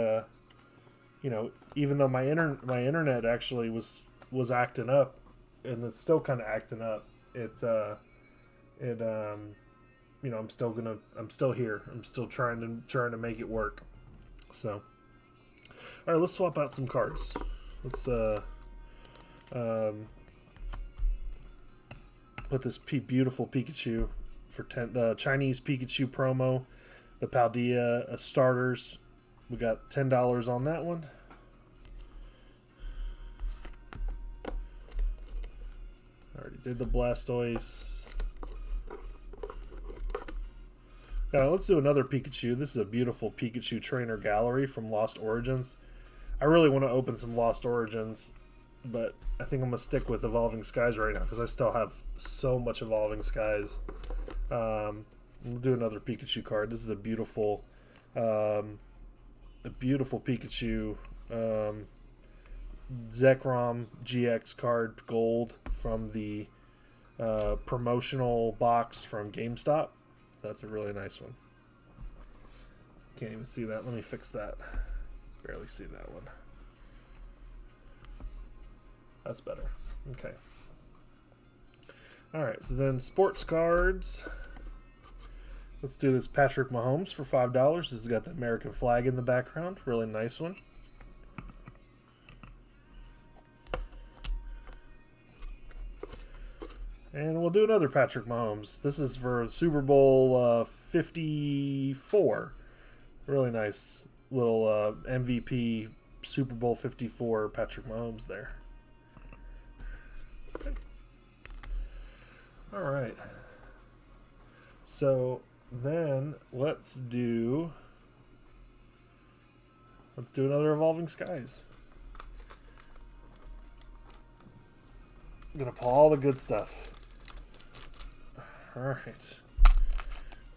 even though my internet actually was acting up, and it's still kind of acting up, I'm still here. I'm still trying to make it work. So, all right, let's swap out some cards. Let's put this beautiful Pikachu for the Chinese Pikachu promo, the Paldea starters. We got $10 on that one. Already did the Blastoise. Let's do another Pikachu. This is a beautiful Pikachu trainer gallery from Lost Origins. I really want to open some Lost Origins, but I think I'm going to stick with Evolving Skies right now because I still have so much Evolving Skies. We'll do another Pikachu card. This is a beautiful Pikachu Zekrom GX card gold from the promotional box from GameStop. That's a really nice one. Can't even see that. Let me fix that. Barely see that one. That's better. Okay. All right, so then sports cards. Let's do this Patrick Mahomes for $5. This has got the American flag in the background. Really nice one. And we'll do another Patrick Mahomes. This is for Super Bowl 54. Really nice little MVP Super Bowl 54 Patrick Mahomes there. Okay. All right. So then let's do another Evolving Skies. I'm gonna pull all the good stuff. All right.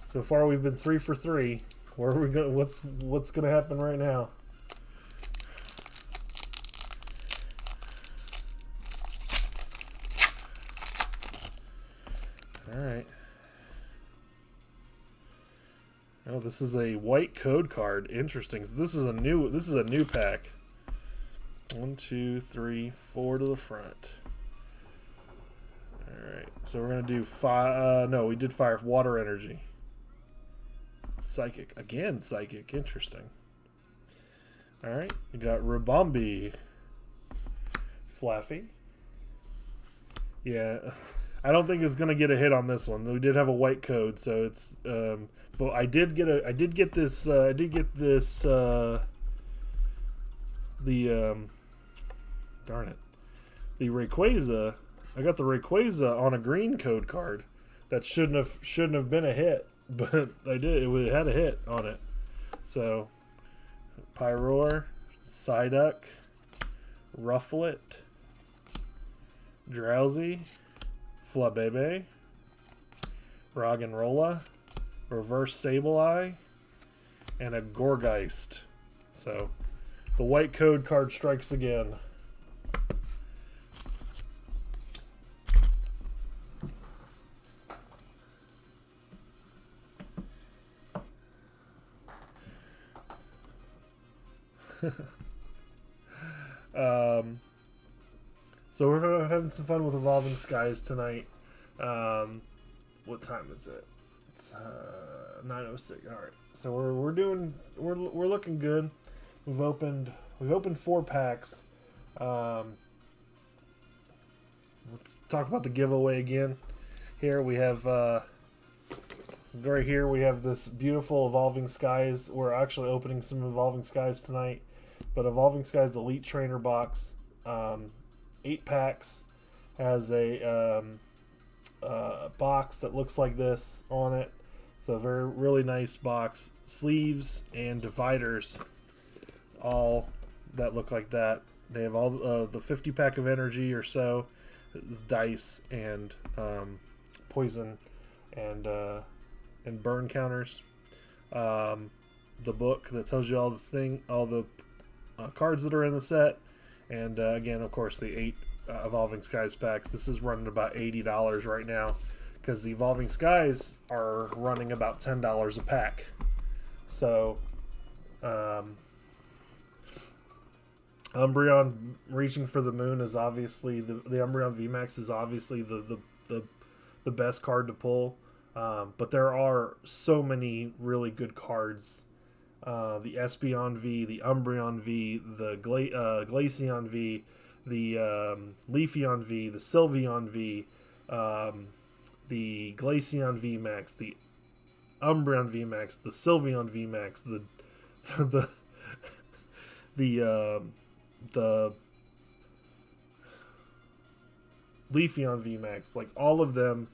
So far we've been 3 for 3. Where are we going? What's gonna happen right now? All right. Oh, this is a white code card. Interesting. This is a new pack. 1, 2, 3, 4 to the front. Alright, so we're going to do fire. No, we did fire. Water energy. Psychic. Again, psychic. Interesting. Alright, we got Rabombi. Flaffy. Yeah, I don't think it's going to get a hit on this one. We did have a white code, so it's. But I did get this. Darn it. The Rayquaza. I got the Rayquaza on a green code card. That shouldn't have been a hit, but I did. It had a hit on it. So, Pyroar, Psyduck, Rufflet, Drowsy, Flabebe, Roggenrola, Reverse Sableye, and a Gorgeist. So, the white code card strikes again. So we're having some fun with Evolving Skies tonight. What time is it? It's 9:06. All right. So we're looking good. We've opened 4 packs. Let's talk about the giveaway again. Here we have right here we have this beautiful Evolving Skies. We're actually opening some Evolving Skies tonight, but Evolving Skies Elite Trainer box, 8 packs, has a box that looks like this on it. So really nice box, sleeves and dividers, all that look like that. They have all the 50 pack of energy or so, dice and poison and burn counters. The book that tells you all the cards that are in the set, and again, of course, the 8 Evolving Skies packs. This is running about $80 right now because the Evolving Skies are running about $10 a pack. So, Umbreon Reaching for the Moon is obviously the Umbreon VMAX is obviously the best card to pull. But there are so many really good cards. The Espeon V, the Umbreon V, the Glaceon V, the Leafeon V, the Sylveon V, the Glaceon V Max, the Umbreon V Max, the Sylveon V Max, the Leafeon V Max, like all of them.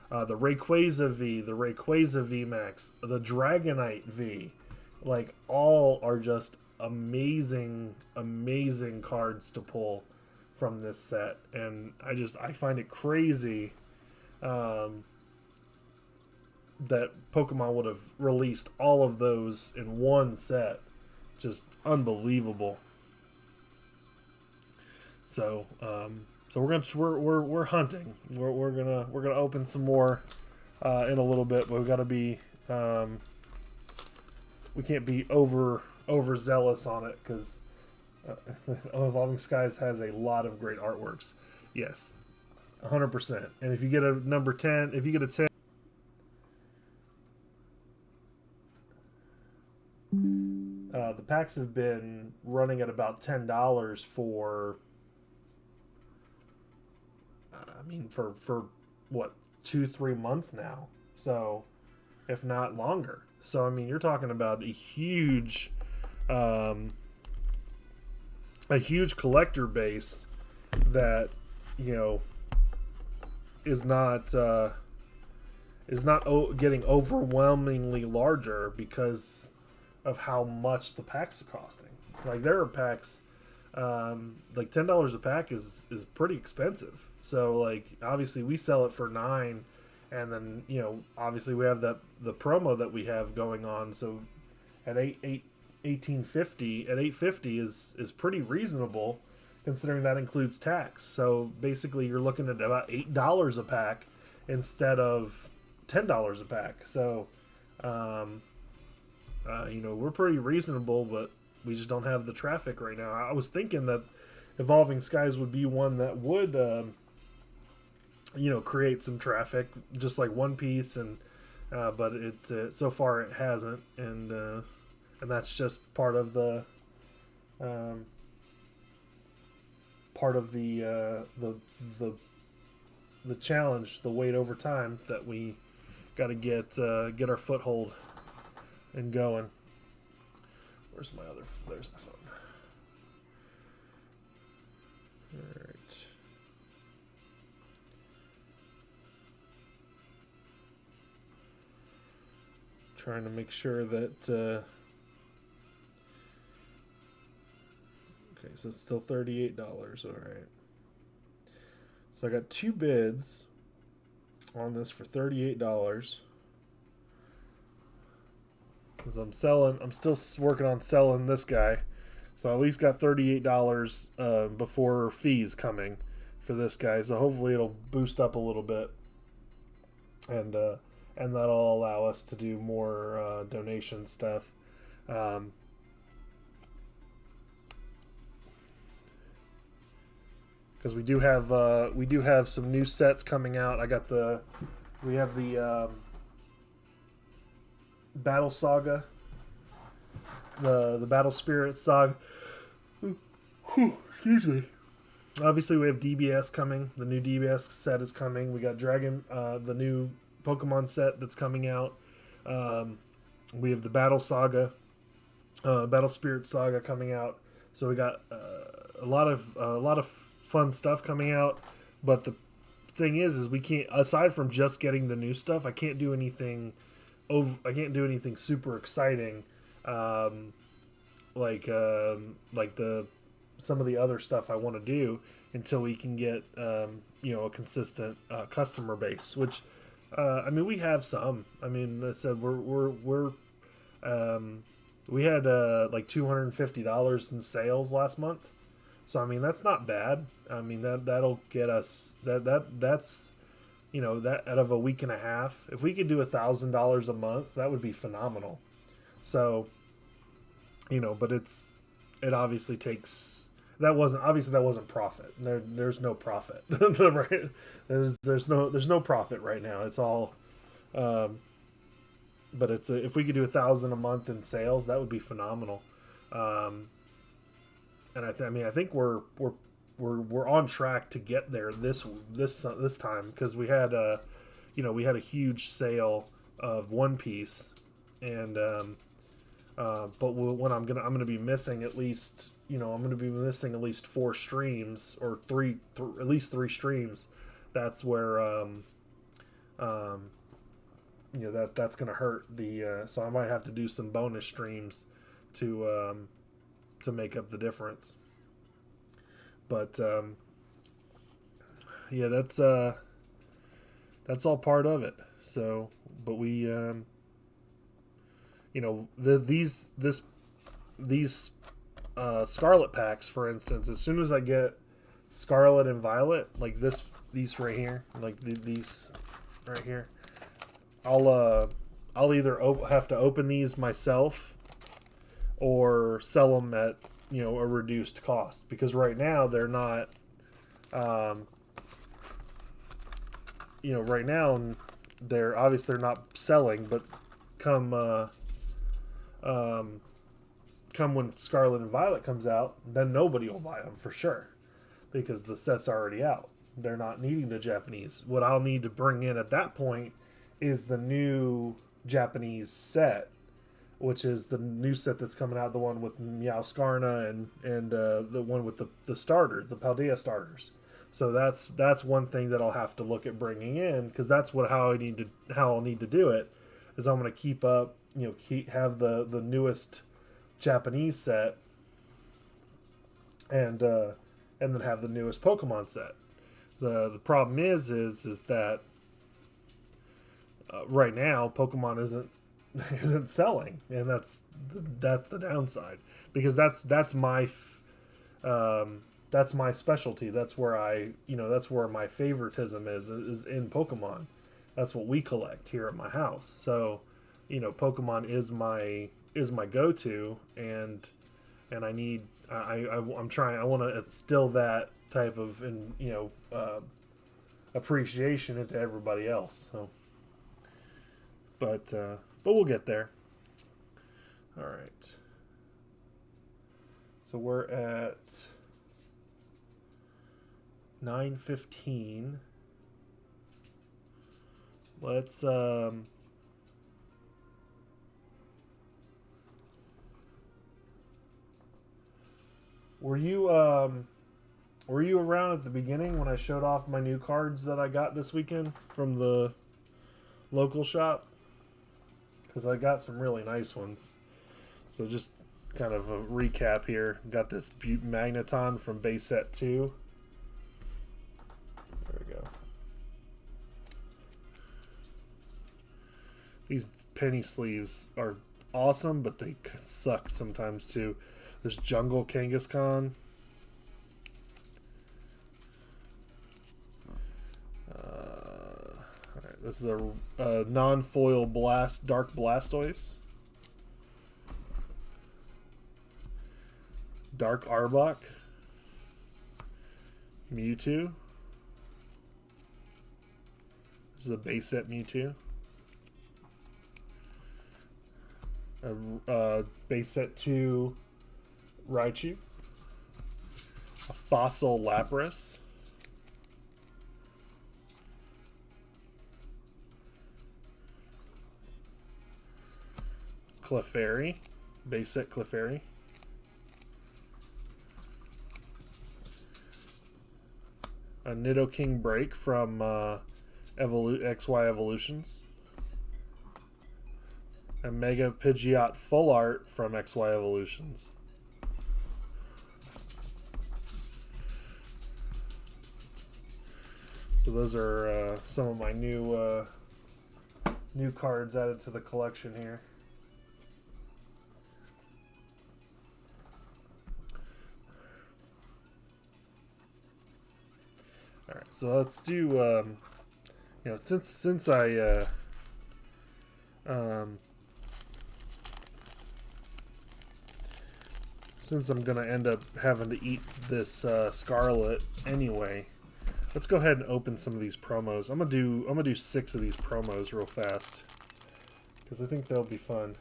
The Rayquaza V, the Rayquaza V Max, the Dragonite V, like all are just amazing cards to pull from this set, and I find it crazy that Pokemon would have released all of those in one set. Just unbelievable. So we're hunting. We're gonna open some more in a little bit, but we've got to be we can't be overzealous on it because Evolving Skies has a lot of great artworks. Yes, 100%. And if you get a number 10, if you get a 10. The packs have been running at about $10 for. For what, 2-3 months now, so if not longer. So I mean, you're talking about a huge collector base that is not getting overwhelmingly larger because of how much the packs are costing. Like there are packs like $10 a pack is pretty expensive. So like obviously we sell it for $9, and then obviously we have the promo that we have going on. So at $18.50 at $8.50 is pretty reasonable considering that includes tax. So basically you're looking at about $8 a pack instead of $10 a pack. So we're pretty reasonable, but we just don't have the traffic right now. I was thinking that Evolving Skies would be one that would, you know, create some traffic, just like One Piece, and but it so far it hasn't, and that's just part of the the challenge, the wait over time that we got to get our foothold and going. Where's my other? There's my phone. All right. Trying to make sure that. Okay, so it's still $38. All right. So I got 2 bids on this for $38. Because I'm still working on selling this guy. So I at least got $38 before fees coming for this guy. So hopefully it'll boost up a little bit. And that'll allow us to do more donation stuff. Because we do have some new sets coming out. We have the Battle Saga, the Battle Spirit Saga. Excuse me. Obviously, we have DBS coming. The new DBS set is coming. We got the new Pokemon set that's coming out. We have the Battle Saga, Battle Spirit Saga coming out. So we got a lot of fun stuff coming out. But the thing is we can't, aside from just getting the new stuff, I can't do anything super exciting, like some of the other stuff I want to do until we can get a consistent customer base. Which I mean, we have some. I mean, I said we had like $250 in sales last month. So I mean, that's not bad. I mean, that'll get us that's that out of a week and a half. If we could do $1,000 a month, that would be phenomenal. So, but it obviously takes, that wasn't profit. There's no profit. Right? There's no profit right now. It's all, but if we could do $1,000 a month in sales, that would be phenomenal. And I think we're on track to get there this time, because we had a huge sale of One Piece, and but when I'm gonna be missing at least 4 streams, or at least 3 streams. That's where that's gonna hurt the so I might have to do some bonus streams to make up the difference. But yeah, that's all part of it. So, but we these Scarlet packs, for instance, as soon as I get Scarlet and Violet, like these right here, like these right here, I'll either have to open these myself or sell them at a reduced cost, because right now they're not right now they're not selling, but come when Scarlet and Violet comes out, then nobody will buy them for sure, because the set's already out. They're not needing the Japanese. What I'll need to bring in at that point is the new Japanese set, which is the new set that's coming out, the one with Meowscarna and the one with the starters, the Paldea starters. So that's one thing that I'll have to look at bringing in, because that's how I'll need to do it. Is I'm going to keep up, have the newest Japanese set, and then have the newest Pokemon set. The problem is that right now Pokemon isn't selling, and that's the downside, because that's my specialty. That's where that's where my favoritism is in Pokemon. That's what we collect here at my house. So, Pokemon is my go-to, and I need I'm trying. I want to instill that type of appreciation into everybody else. So, but we'll get there. All right. So we're at 9:15. Let's were you around at the beginning when I showed off my new cards that I got this weekend from the local shop? Because I got some really nice ones. So just kind of a recap here. Got this Butte Magneton from base set 2. There we go. These penny sleeves are awesome, but they suck sometimes too. This Jungle Kangaskhan. Alright, this is a non-foil Dark Blastoise. Dark Arbok. Mewtwo. This is a base set Mewtwo. Base set 2 Raichu. A Fossil Lapras. Clefairy. Base set Clefairy. A Nidoking Break from XY Evolutions. A Mega Pidgeot Full Art from XY Evolutions. So those are some of my new cards added to the collection here. All right, so let's do since I since I'm gonna end up having to eat this Scarlet anyway, let's go ahead and open some of these promos. I'm gonna do 6 of these promos real fast because I think they'll be fun.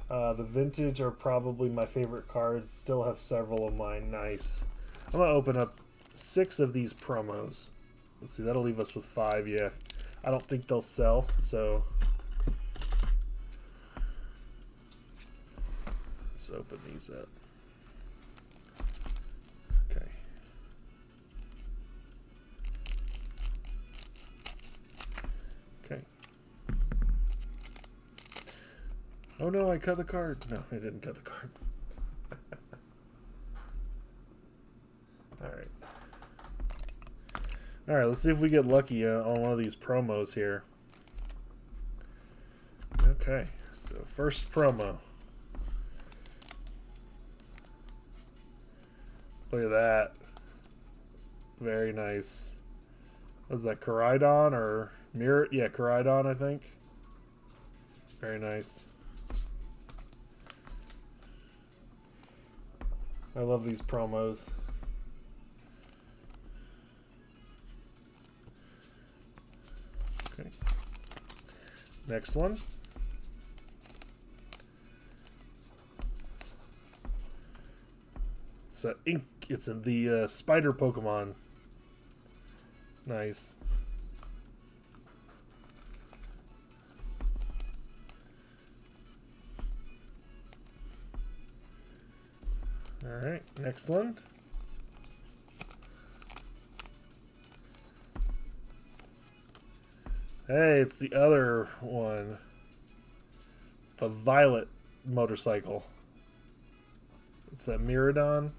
The vintage are probably my favorite cards. Still have several of mine. Nice. I'm gonna open up 6 of these promos. Let's see, that'll leave us with 5. Yeah, I don't think they'll sell, so let's open these up. Okay. Okay. Oh no, I cut the card. No, I didn't cut the card. Alright. Alright, let's see if we get lucky on one of these promos here. Okay, so first promo. Look at that. Very nice. Was that Koraidon or Mirror? Yeah, Koraidon, I think. Very nice. I love these promos. Okay. Next one. It's ink. It's in the spider Pokemon. Nice. All right, next one. Hey, it's the other one. It's the violet motorcycle. It's that Miraidon,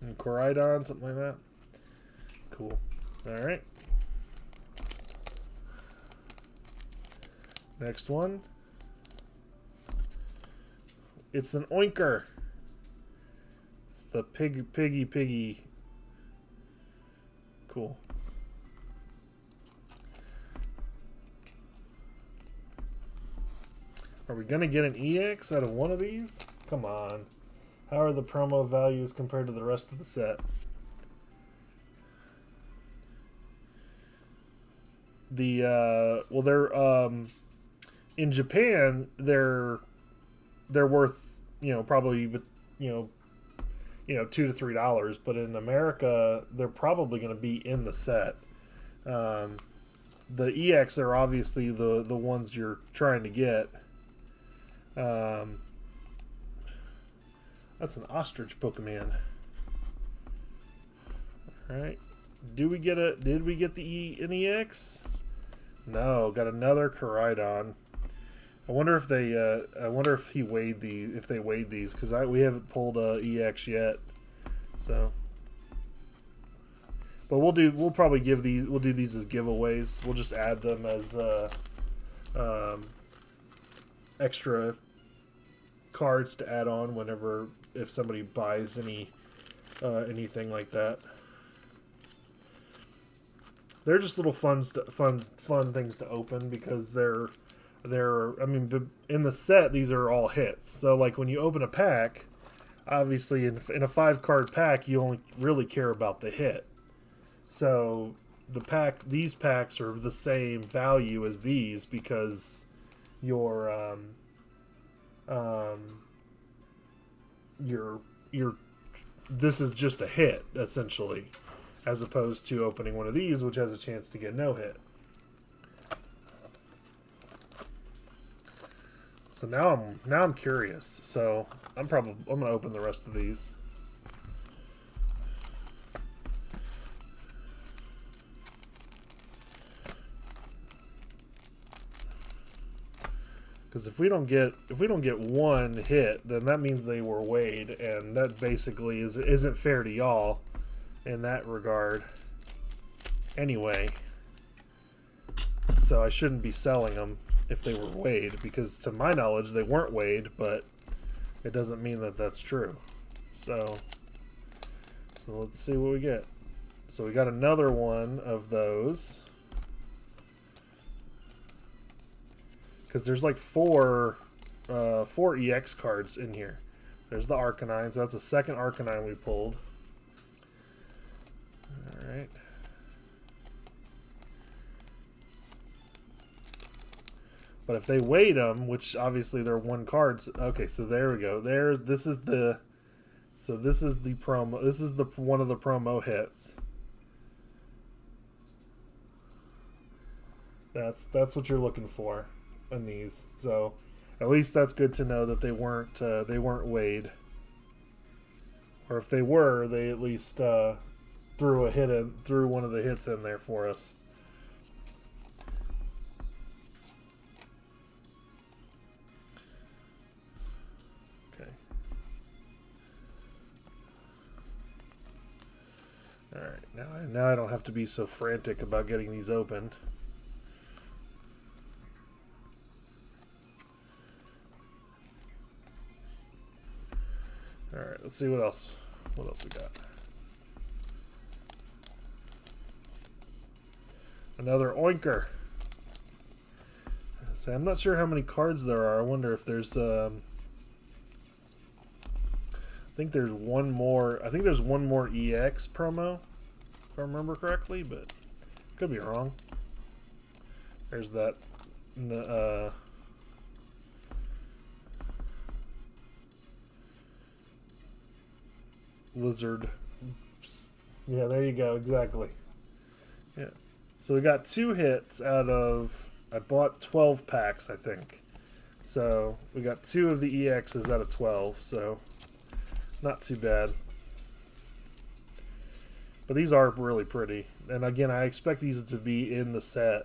and Koraidon, something like that. Cool. All right. Next one. It's an Oinker. It's the piggy. Cool. Are we going to get an EX out of one of these? Come on. How are the promo values compared to the rest of the set? Well, they're in Japan, they're worth, probably, $2 to $3, but in America they're probably going to be in the set. The EX are obviously the ones you're trying to get. That's an ostrich Pokemon. All right. Did we get the NEX? No, got another Koraidon. I wonder if they if they weighed these, because we haven't pulled a EX yet. So, but we'll probably do these as giveaways. We'll just add them as extra cards to add on whenever, if somebody buys anything like that. They're just little fun things to open, because they're I mean, in the set these are all hits. So like when you open a pack, obviously in a 5-card pack you only really care about the hit. So these packs are the same value as these, because your this is just a hit essentially, as opposed to opening one of these, which has a chance to get no hit. So now I'm curious. So I'm gonna open the rest of these. Because if we don't get one hit, then that means they were weighed, and that basically isn't fair to y'all in that regard. Anyway, so I shouldn't be selling them if they were weighed, because to my knowledge they weren't weighed, but it doesn't mean that that's true. So let's see what we get. So we got another one of those, because there's like four EX cards in here. There's the Arcanine, so that's the second Arcanine we pulled. All right. But if they weighed them, which obviously they're 1 cards. Okay, so there we go. This is the promo. This is one of the promo hits. That's what you're looking for in these. So at least that's good to know that they weren't weighed. Or if they were, they at least threw one of the hits in there for us. Alright, now I don't have to be so frantic about getting these opened. Alright, let's see what else we got. Another Oinker. So I'm not sure how many cards there are. I wonder if there's I think there's one more. I think there's one more EX promo, if I remember correctly, but could be wrong. There's that lizard. Yeah, there you go. Exactly. Yeah. So we got 2 hits out of. I bought 12 packs, I think. So we got 2 of the EXs out of 12. So. Not too bad. But these are really pretty. And again, I expect these to be in the set.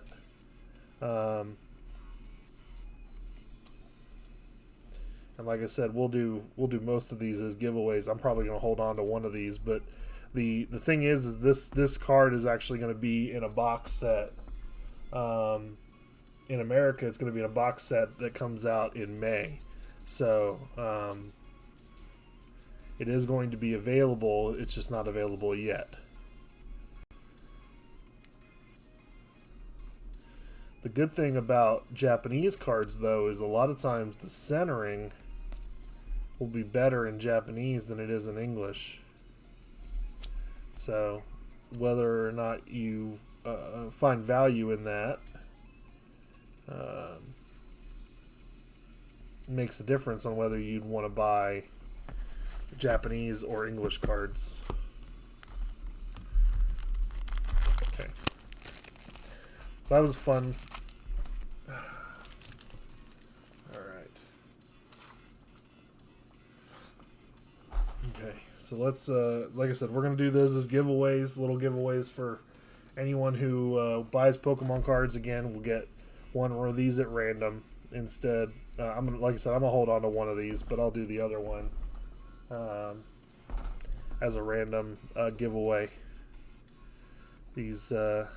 And like I said, we'll do most of these as giveaways. I'm probably going to hold on to one of these, but the thing is this card is actually going to be in a box set. In America, it's going to be in a box set that comes out in May. So, it is going to be available, it's just not available yet. The good thing about Japanese cards, though, is a lot of times the centering will be better in Japanese than it is in English. So whether or not you find value in that makes a difference on whether you'd want to buy Japanese or English cards. Okay. That was fun. Alright. Okay, so let's, like I said, we're going to do those as giveaways, little giveaways for anyone who buys Pokemon cards. Again, we'll get one of these at random instead. I'm gonna, like I said, I'm going to hold on to one of these, but I'll do the other one as a random giveaway. These are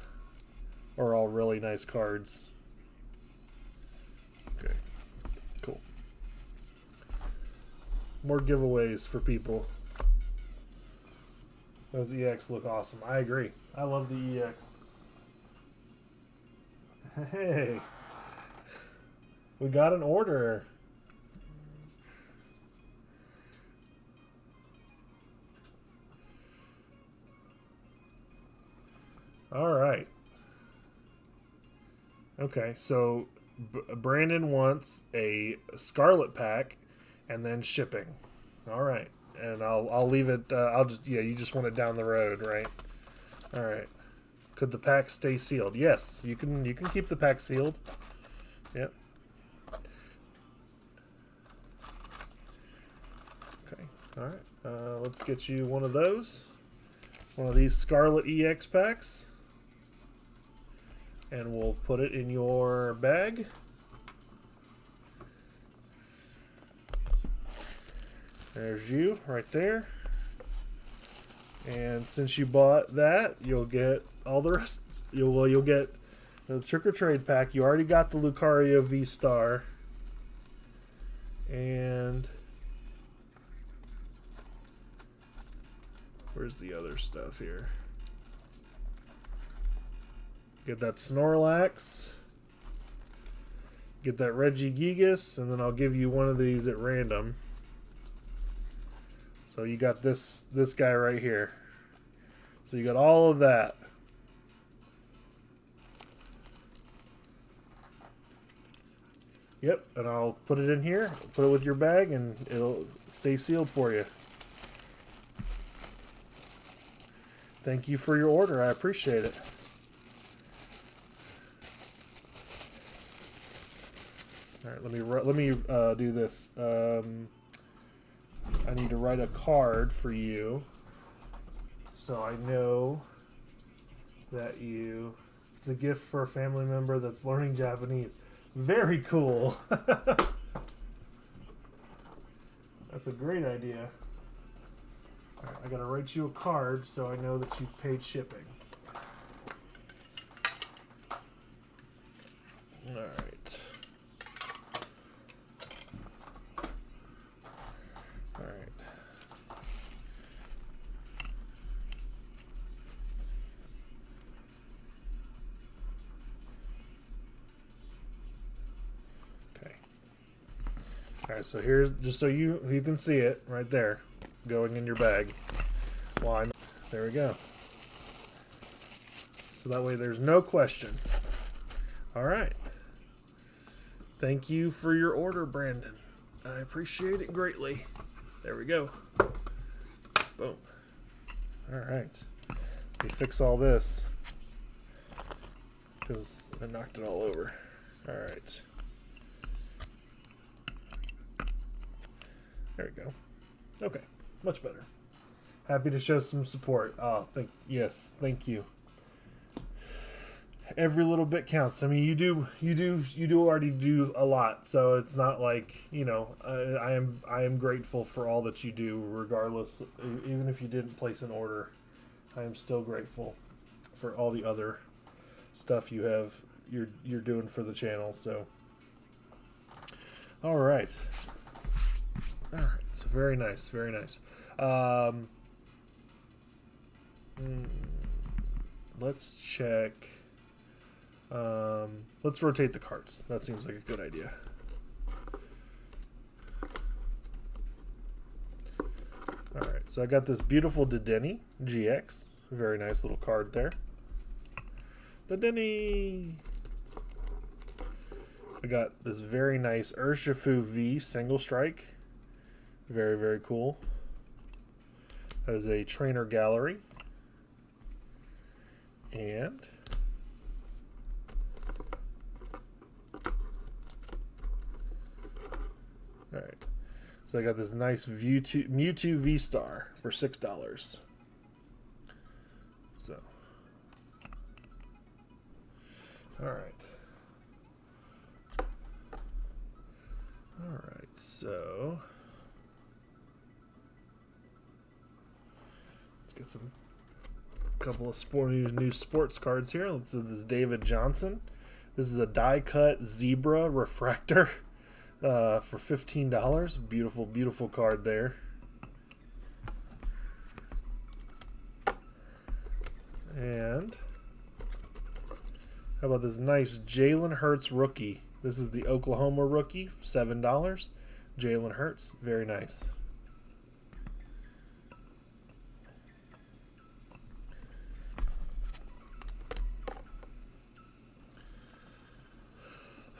all really nice cards. Okay, cool. More giveaways for people. Those EX look awesome. I agree. I love the EX. Hey, we got an order. All right. Okay, so Brandon wants a Scarlet pack and then shipping. All right, and I'll leave it. I'll just, yeah, you just want it down the road, right? All right. Could the pack stay sealed? Yes, you can. You can keep the pack sealed. Yep. Okay. All right. Let's get you one of those. One of these Scarlet EX packs. And we'll put it in your bag. There's you right there. And since you bought that, you'll get all the rest. You'll get the Trick or Trade pack. You already got the Lucario V-Star. And where's the other stuff here? Get that Snorlax. Get that Regigigas, and then I'll give you one of these at random. So you got this guy right here. So you got all of that. Yep, and I'll put it in here, put it with your bag, and it'll stay sealed for you. Thank you for your order. I appreciate it. All right, let me do this. I need to write a card for you, so I know that it's a gift for a family member that's learning Japanese. Very cool. That's a great idea. All right, I gotta write you a card so I know that you've paid shipping. All right. All right. Okay. All right, so here's, just so you can see it right there, going in your bag. There we go. So that way there's no question. All right. Thank you for your order, Brandon. I appreciate it greatly. There we go. Boom. All right. Let me fix all this because I knocked it all over. All right. There we go. Okay. Much better. Happy to show some support. Oh, yes, thank you. Every little bit counts. I mean, you do already do a lot, so it's not like, you know, I am grateful for all that you do, regardless. Even if you didn't place an order, I am still grateful for all the other stuff you're doing for the channel. So, all right. So very nice, very nice. Let's check Let's rotate the cards. That seems like a good idea. Alright, so I got this beautiful Dedenne GX. Very nice little card there. Dedenne! I got this very nice Urshifu V single strike. Very, very cool. That is a trainer gallery. And alright. So I got this nice Mewtwo V-Star for $6. So, alright. Alright, so let's get some couple of new sports cards here. This is David Johnson. This is a die cut zebra refractor. For $15. Beautiful, beautiful card there. And how about this nice Jalen Hurts rookie? This is the Oklahoma rookie, $7. Jalen Hurts, very nice.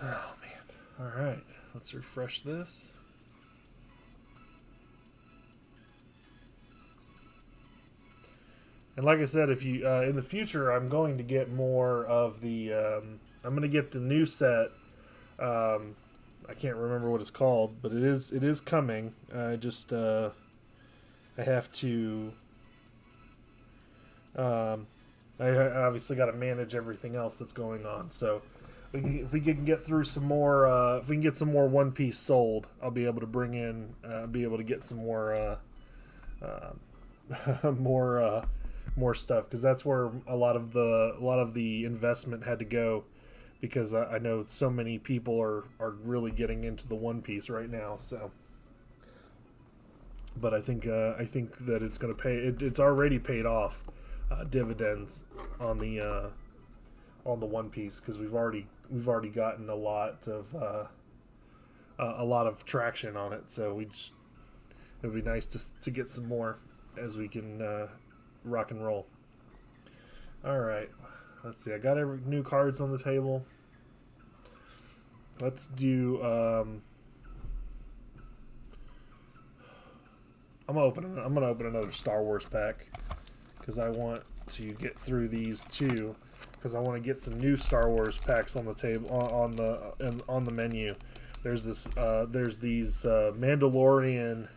Oh man! All right. Let's refresh this. And like I said, if you in the future, I'm going to get more of the. I'm going to get the new set. I can't remember what it's called, but it is coming. I have to. I obviously got to manage everything else that's going on, so. If we can get through some more, if we can get some more One Piece sold, I'll be able to bring in, be able to get some more, more stuff, because that's where a lot of the investment had to go, because I know so many people are really getting into the One Piece right now. So, but I think that it's going to pay. It's already paid off dividends on the One Piece, because we've already gotten a lot of traction on it. So it would be nice to get some more as we can rock and roll. All right, let's see. I got every new cards on the table. Let's do. I'm gonna open another Star Wars pack, because I want to get through these two. Because I want to get some new Star Wars packs on the table on the menu. There's these Mandalorian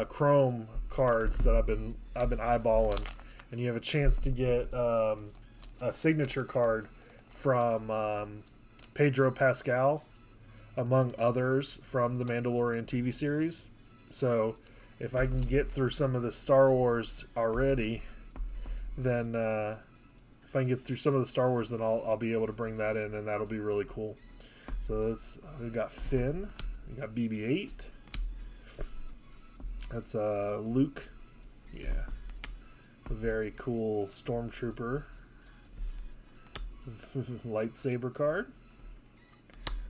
Chrome cards that I've been eyeballing, and you have a chance to get a signature card from Pedro Pascal, among others from the Mandalorian TV series. So if I can get through some of the Star Wars already, then if I can get through some of the Star Wars, then I'll be able to bring that in, and that'll be really cool. So we've got Finn, we got BB-8. That's Luke, yeah, a very cool Stormtrooper lightsaber card.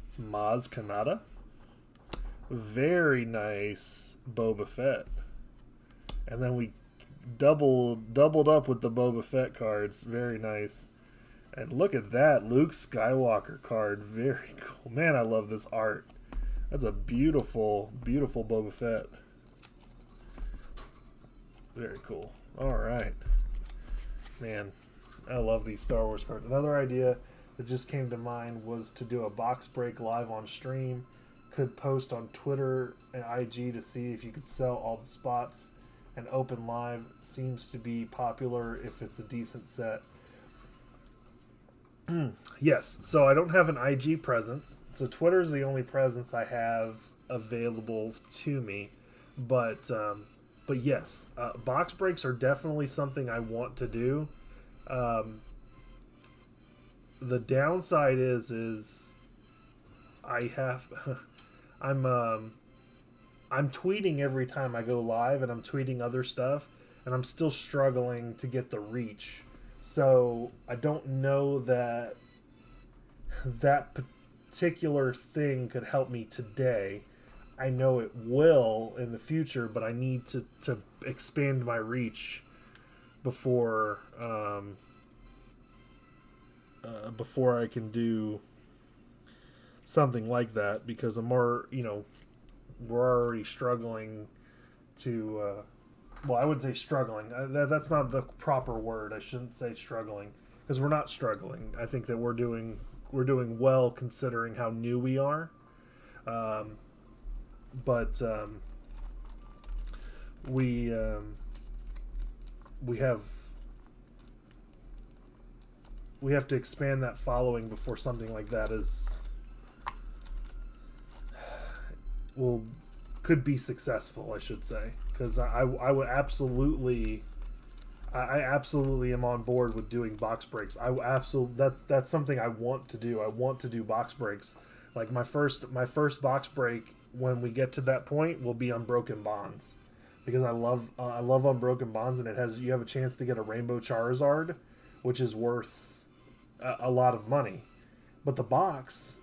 It's Maz Kanata, very nice Boba Fett, and then we doubled up with the Boba Fett cards. Very nice. And look at that Luke Skywalker card. Very cool. Man, I love this art. That's a beautiful, beautiful Boba Fett. Very cool. All right. Man, I love these Star Wars cards. Another idea that just came to mind was to do a box break live on stream. Could post on Twitter and IG to see if you could sell all the spots. And open live seems to be popular if it's a decent set. Yes, so I don't have an IG presence. So Twitter is the only presence I have available to me. But yes, box breaks are definitely something I want to do. The downside is I have I'm tweeting every time I go live, and I'm tweeting other stuff, and I'm still struggling to get the reach. So I don't know that that particular thing could help me today. I know it will in the future, but I need to expand my reach before before I can do something like that, because I'm more, we're already struggling to well, I would say struggling. That's not the proper word. I shouldn't say struggling, because we're not struggling. I think that we're doing well considering how new we are. But we have to expand that following before something like that could be successful, I should say, because I would absolutely am on board with doing box breaks. That's something I want to do. I want to do box breaks. Like my first box break, when we get to that point, will be Unbroken Bonds, because I love Unbroken Bonds, and you have a chance to get a Rainbow Charizard, which is worth a lot of money. But the boxes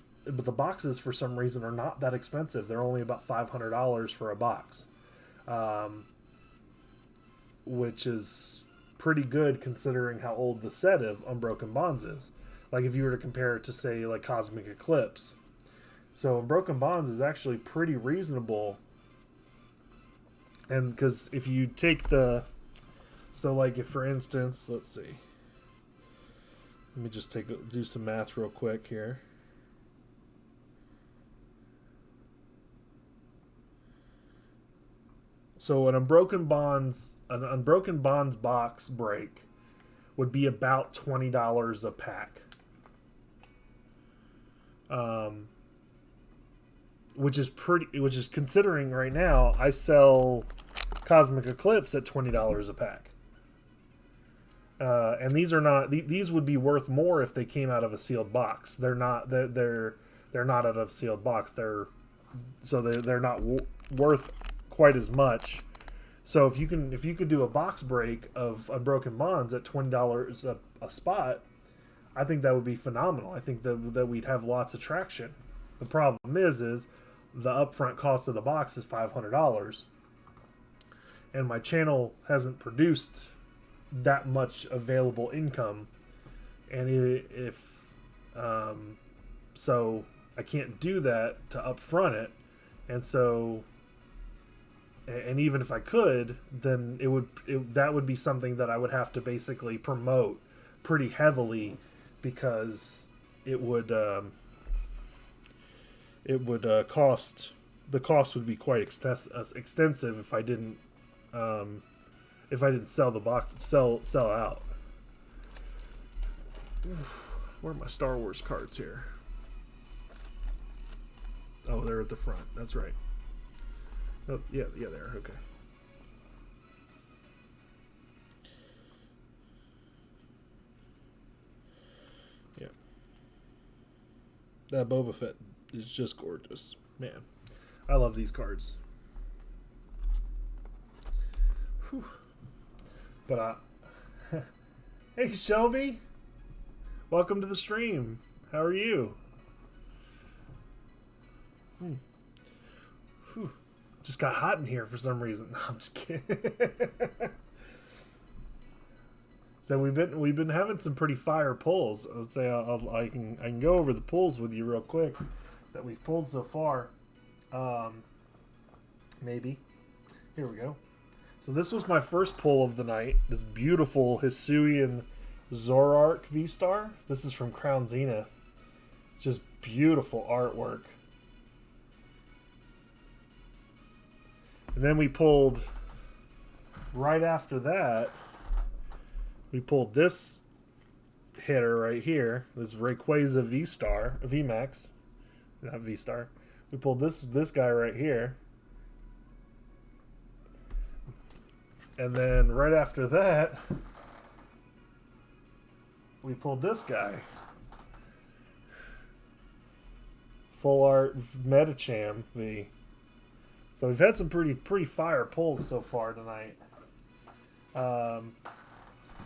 for some reason are not that expensive. They're only about $500 for a box, which is pretty good considering how old the set of Unbroken Bonds is. Like if you were to compare it to, say, like Cosmic Eclipse. So Unbroken Bonds is actually pretty reasonable. And because if you take like if for instance, let's see. Let me just do some math real quick here. So an Unbroken Bonds box break would be about $20 a pack. Which is considering right now I sell Cosmic Eclipse at $20 a pack. And these would be worth more if they came out of a sealed box. They're not not out of a sealed box. They're not worth quite as much. So if you could do a box break of Unbroken Bonds at $20 a spot, I think that would be phenomenal. I think that we'd have lots of traction. The problem is the upfront cost of the box is $500, and my channel hasn't produced that much available income, and so I can't do that to upfront it, and even if I could, then that would be something that I would have to basically promote pretty heavily, because it would cost. The cost would be quite extensive if I didn't sell the box, sell out. Where are my Star Wars cards here? Oh, they're at the front. That's right. Oh, yeah, there. Okay. Yeah. That Boba Fett is just gorgeous. Man, I love these cards. Whew. But hey, Shelby, welcome to the stream. How are you? Whew. Just got hot in here for some reason. No, I'm just kidding. So we've been having some pretty fire pulls. Let's say I can go over the pulls with you real quick that we've pulled so far. Maybe. Here we go. So this was my first pull of the night. This beautiful Hisuian Zoroark V-Star. This is from Crown Zenith. It's just beautiful artwork. And then we pulled, right after that, we pulled this hitter right here. This Rayquaza V-Star, VMAX, not V-Star. We pulled this guy right here. And then right after that, we pulled this guy. Full Art Metacham V. So we've had some pretty fire pulls so far tonight.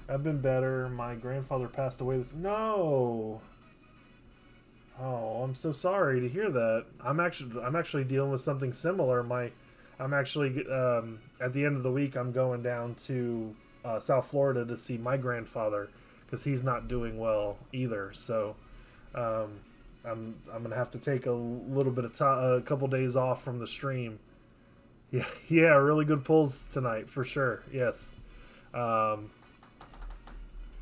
I've been better. My grandfather passed away. No. Oh, I'm so sorry to hear that. I'm actually dealing with something similar. I'm actually at the end of the week. I'm going down to South Florida to see my grandfather because he's not doing well either. So I'm gonna have to take a little bit of time, a couple days off from the stream. Yeah, yeah, really good pulls tonight for sure. Yes.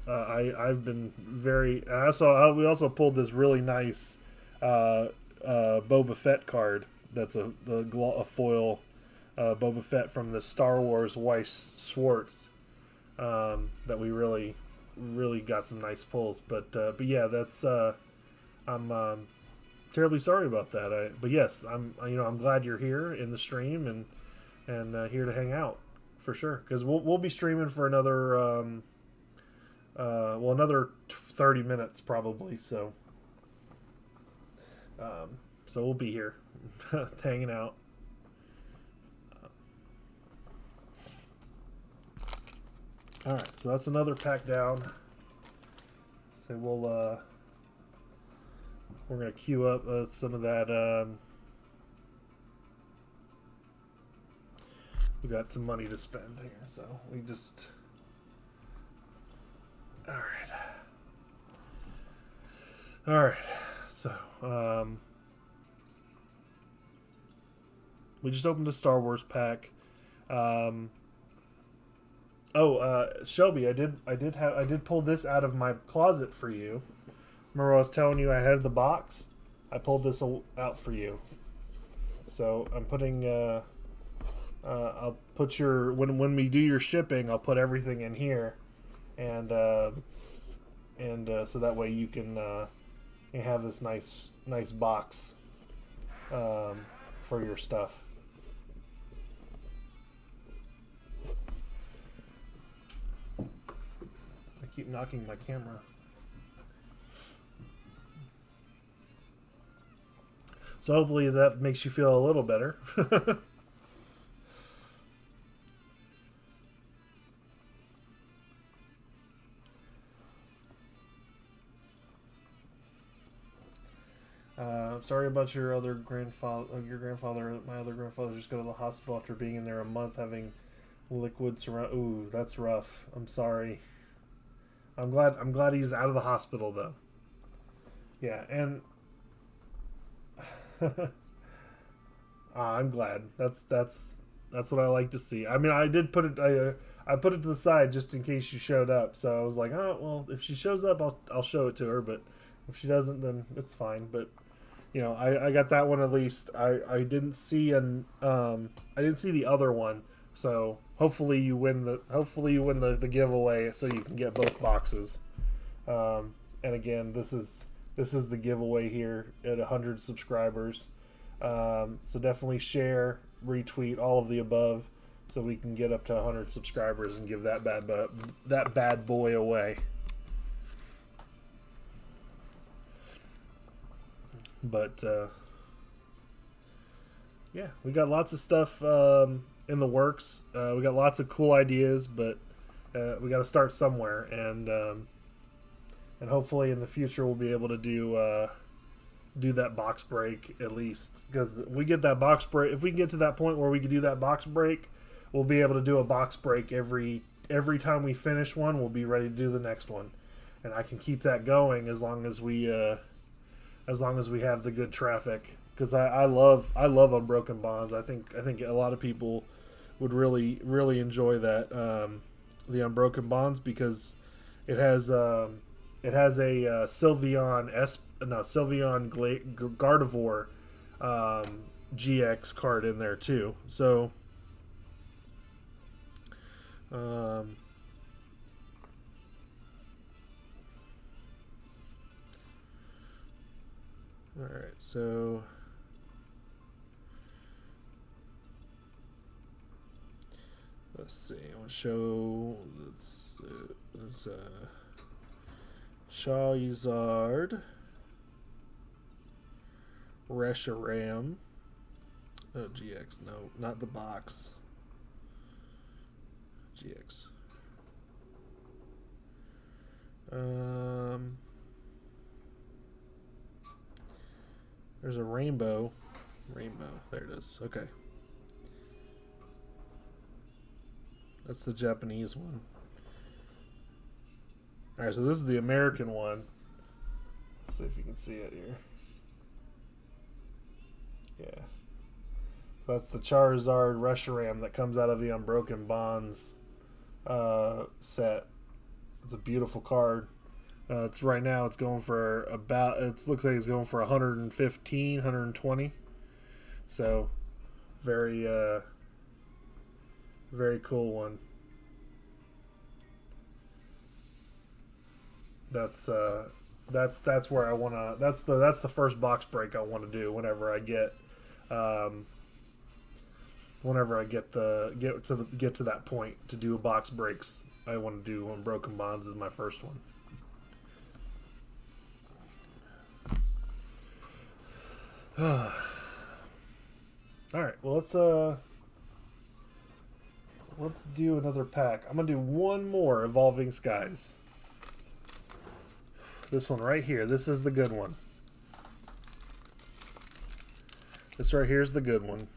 I've been very. We also pulled this really nice Boba Fett card. That's a foil Boba Fett from the Star Wars Weis Schwarz. That we really got some nice pulls. But yeah, that's I'm terribly sorry about that. But yes, I'm glad you're here in the stream and here to hang out for sure because we'll be streaming for another. Another 30 minutes probably. So we'll be here hanging out. All right, so that's another pack down. So we're gonna queue up some of that. We got some money to spend here, so we just. All right. So, we just opened a Star Wars pack. Shelby, I did pull this out of my closet for you. Remember I was telling you I had the box? I pulled this out for you. So I'm putting. I'll put your when we do your shipping, I'll put everything in here. And so that way you can have this nice box for your stuff. I keep knocking my camera. So hopefully that makes you feel a little better. Sorry about your other grandfather. My other grandfather just got to the hospital after being in there a month having liquid surround. Ooh, that's rough. I'm sorry. I'm glad he's out of the hospital though. Yeah, and I'm glad. That's what I like to see. I mean, I did put it. I put it to the side just in case she showed up. So I was like, oh well, if she shows up, I'll show it to her. But if she doesn't, then it's fine. But I got that one at least. I didn't see I didn't see the other one. So hopefully you win the giveaway so you can get both boxes. And again, this is the giveaway here at 100 subscribers. So definitely share, retweet, all of the above, so we can get up to 100 subscribers and give that bad boy away. But yeah, we got lots of stuff in the works. We got lots of cool ideas, but we got to start somewhere, and hopefully in the future we'll be able to do that box break at least, because we get that box break. If we can get to that point where we can do that box break, we'll be able to do a box break every time we finish one. We'll be ready to do the next one, and I can keep that going as long as we have the good traffic, because I love Unbroken Bonds. I think a lot of people would really enjoy that, the Unbroken Bonds, because it has a Sylveon Gardevoir GX card in there too. So all right, so let's see. I want to show. Let's Charizard, Reshiram. Oh, GX. No, not the box. GX. There's a rainbow. There it is. Okay. That's the Japanese one. Alright, so this is the American one. Let's see if you can see it here. Yeah. That's the Charizard Reshiram that comes out of the Unbroken Bonds set. It's a beautiful card. It's right now it's going for about, it looks like it's going for 115, 120. So very very cool one. That's where I wanna, that's the first box break I want to do whenever I get get to that point to do box breaks. I want to do Unbroken Bonds is my first one. All right, well let's do another pack. I'm gonna do one more Evolving Skies. This one right here. This is the good one. This right here is the good one.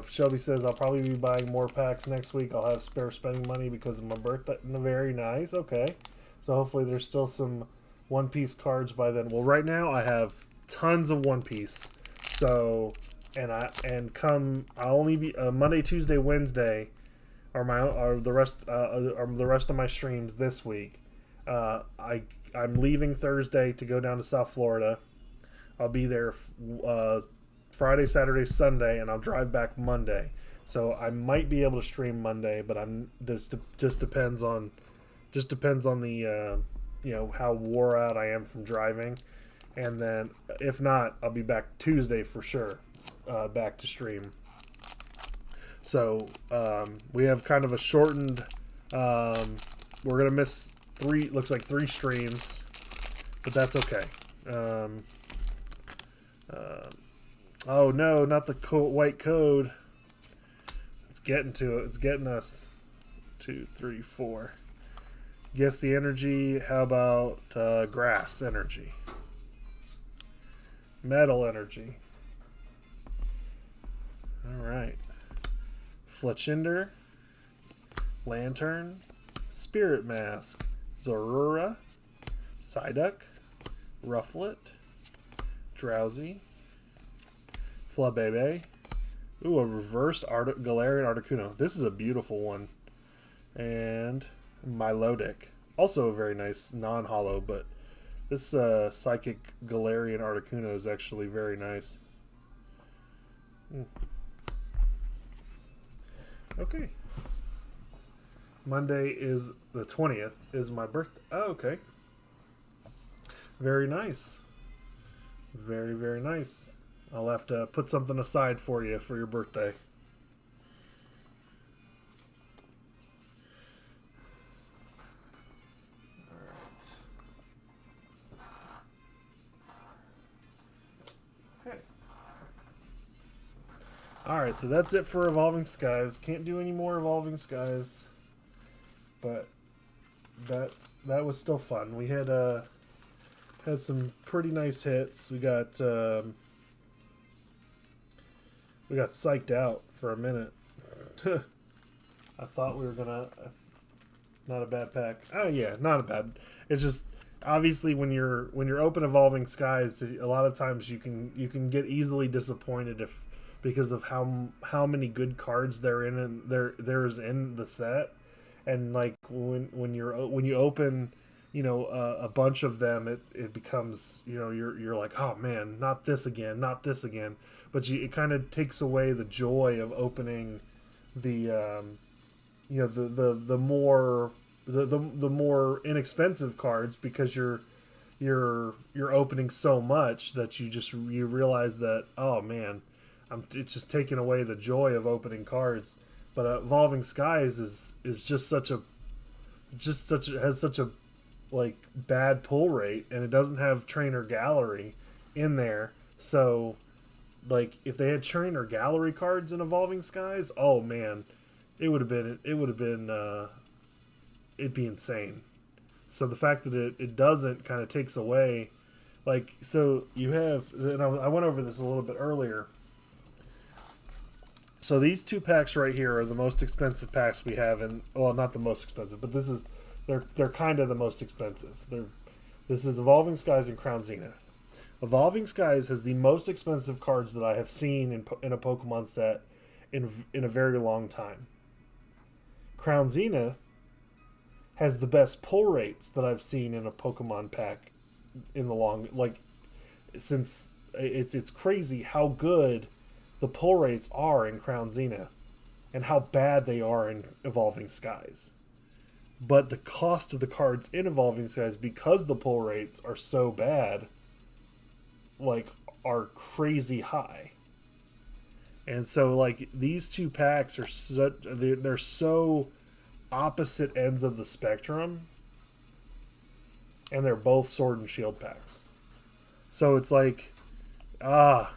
Shelby says I'll probably be buying more packs next week. I'll have spare spending money because of my birthday. Very nice. Okay, so hopefully there's still some One Piece cards by then. Well, right now I have tons of One Piece. So I'll only be Monday, Tuesday, Wednesday are the rest of my streams this week. I'm leaving Thursday to go down to South Florida. I'll be there Friday, Saturday, Sunday, and I'll drive back Monday. So I might be able to stream Monday, but just depends on the how wore out I am from driving, and then if not, I'll be back Tuesday for sure, back to stream. So we have kind of a shortened. We're gonna miss looks like three streams, but that's okay. Oh no, not the white code. It's getting to it. It's getting us. 2, 3, 4. Guess the energy. How about grass energy? Metal energy. All right. Fletchinder, Lantern, Spirit Mask, Zorura, Psyduck, Rufflet, Drowsy, Flabébé. Ooh, a reverse Galarian Articuno. This is a beautiful one. And Milotic. Also a very nice non-holo, but this Psychic Galarian Articuno is actually very nice. Okay. Monday is the 20th is my birthday. Oh, okay. Very nice. Very, very nice. I'll have to put something aside for you for your birthday. Alright. Okay. Alright, so that's it for Evolving Skies. Can't do any more Evolving Skies. But that was still fun. We had some pretty nice hits. We got psyched out for a minute. I thought we were gonna. Not a bad pack. Oh yeah, not a bad. It's just obviously when you're open Evolving Skies, a lot of times you can get easily disappointed because of how many good cards there's in the set, and like when you open a bunch of them, it becomes you're like, oh man, not this again, but it kind of takes away the joy of opening the the more inexpensive cards, because you're opening so much that you realize that, oh man, it's just taking away the joy of opening cards. But Evolving Skies is has such a like bad pull rate, and it doesn't have Trainer Gallery in there. So like if they had Trainer Gallery cards in Evolving Skies, oh man, it would have been it'd be insane. So the fact that it doesn't kind of takes away, like, so you have, and I went over this a little bit earlier. So these 2 packs right here are the most expensive packs we have, and well, not the most expensive, but they're kind of the most expensive. This is Evolving Skies and Crown Zenith. Evolving Skies has the most expensive cards that I have seen in a Pokemon set in a very long time. Crown Zenith has the best pull rates that I've seen in a Pokemon pack in the long, like, since it's crazy how good the pull rates are in Crown Zenith and how bad they are in Evolving Skies. But the cost of the cards in Evolving Skies, because the pull rates are so bad, like, are crazy high. And so, like, these 2 packs are they're so opposite ends of the spectrum, and they're both Sword and Shield packs. So it's like,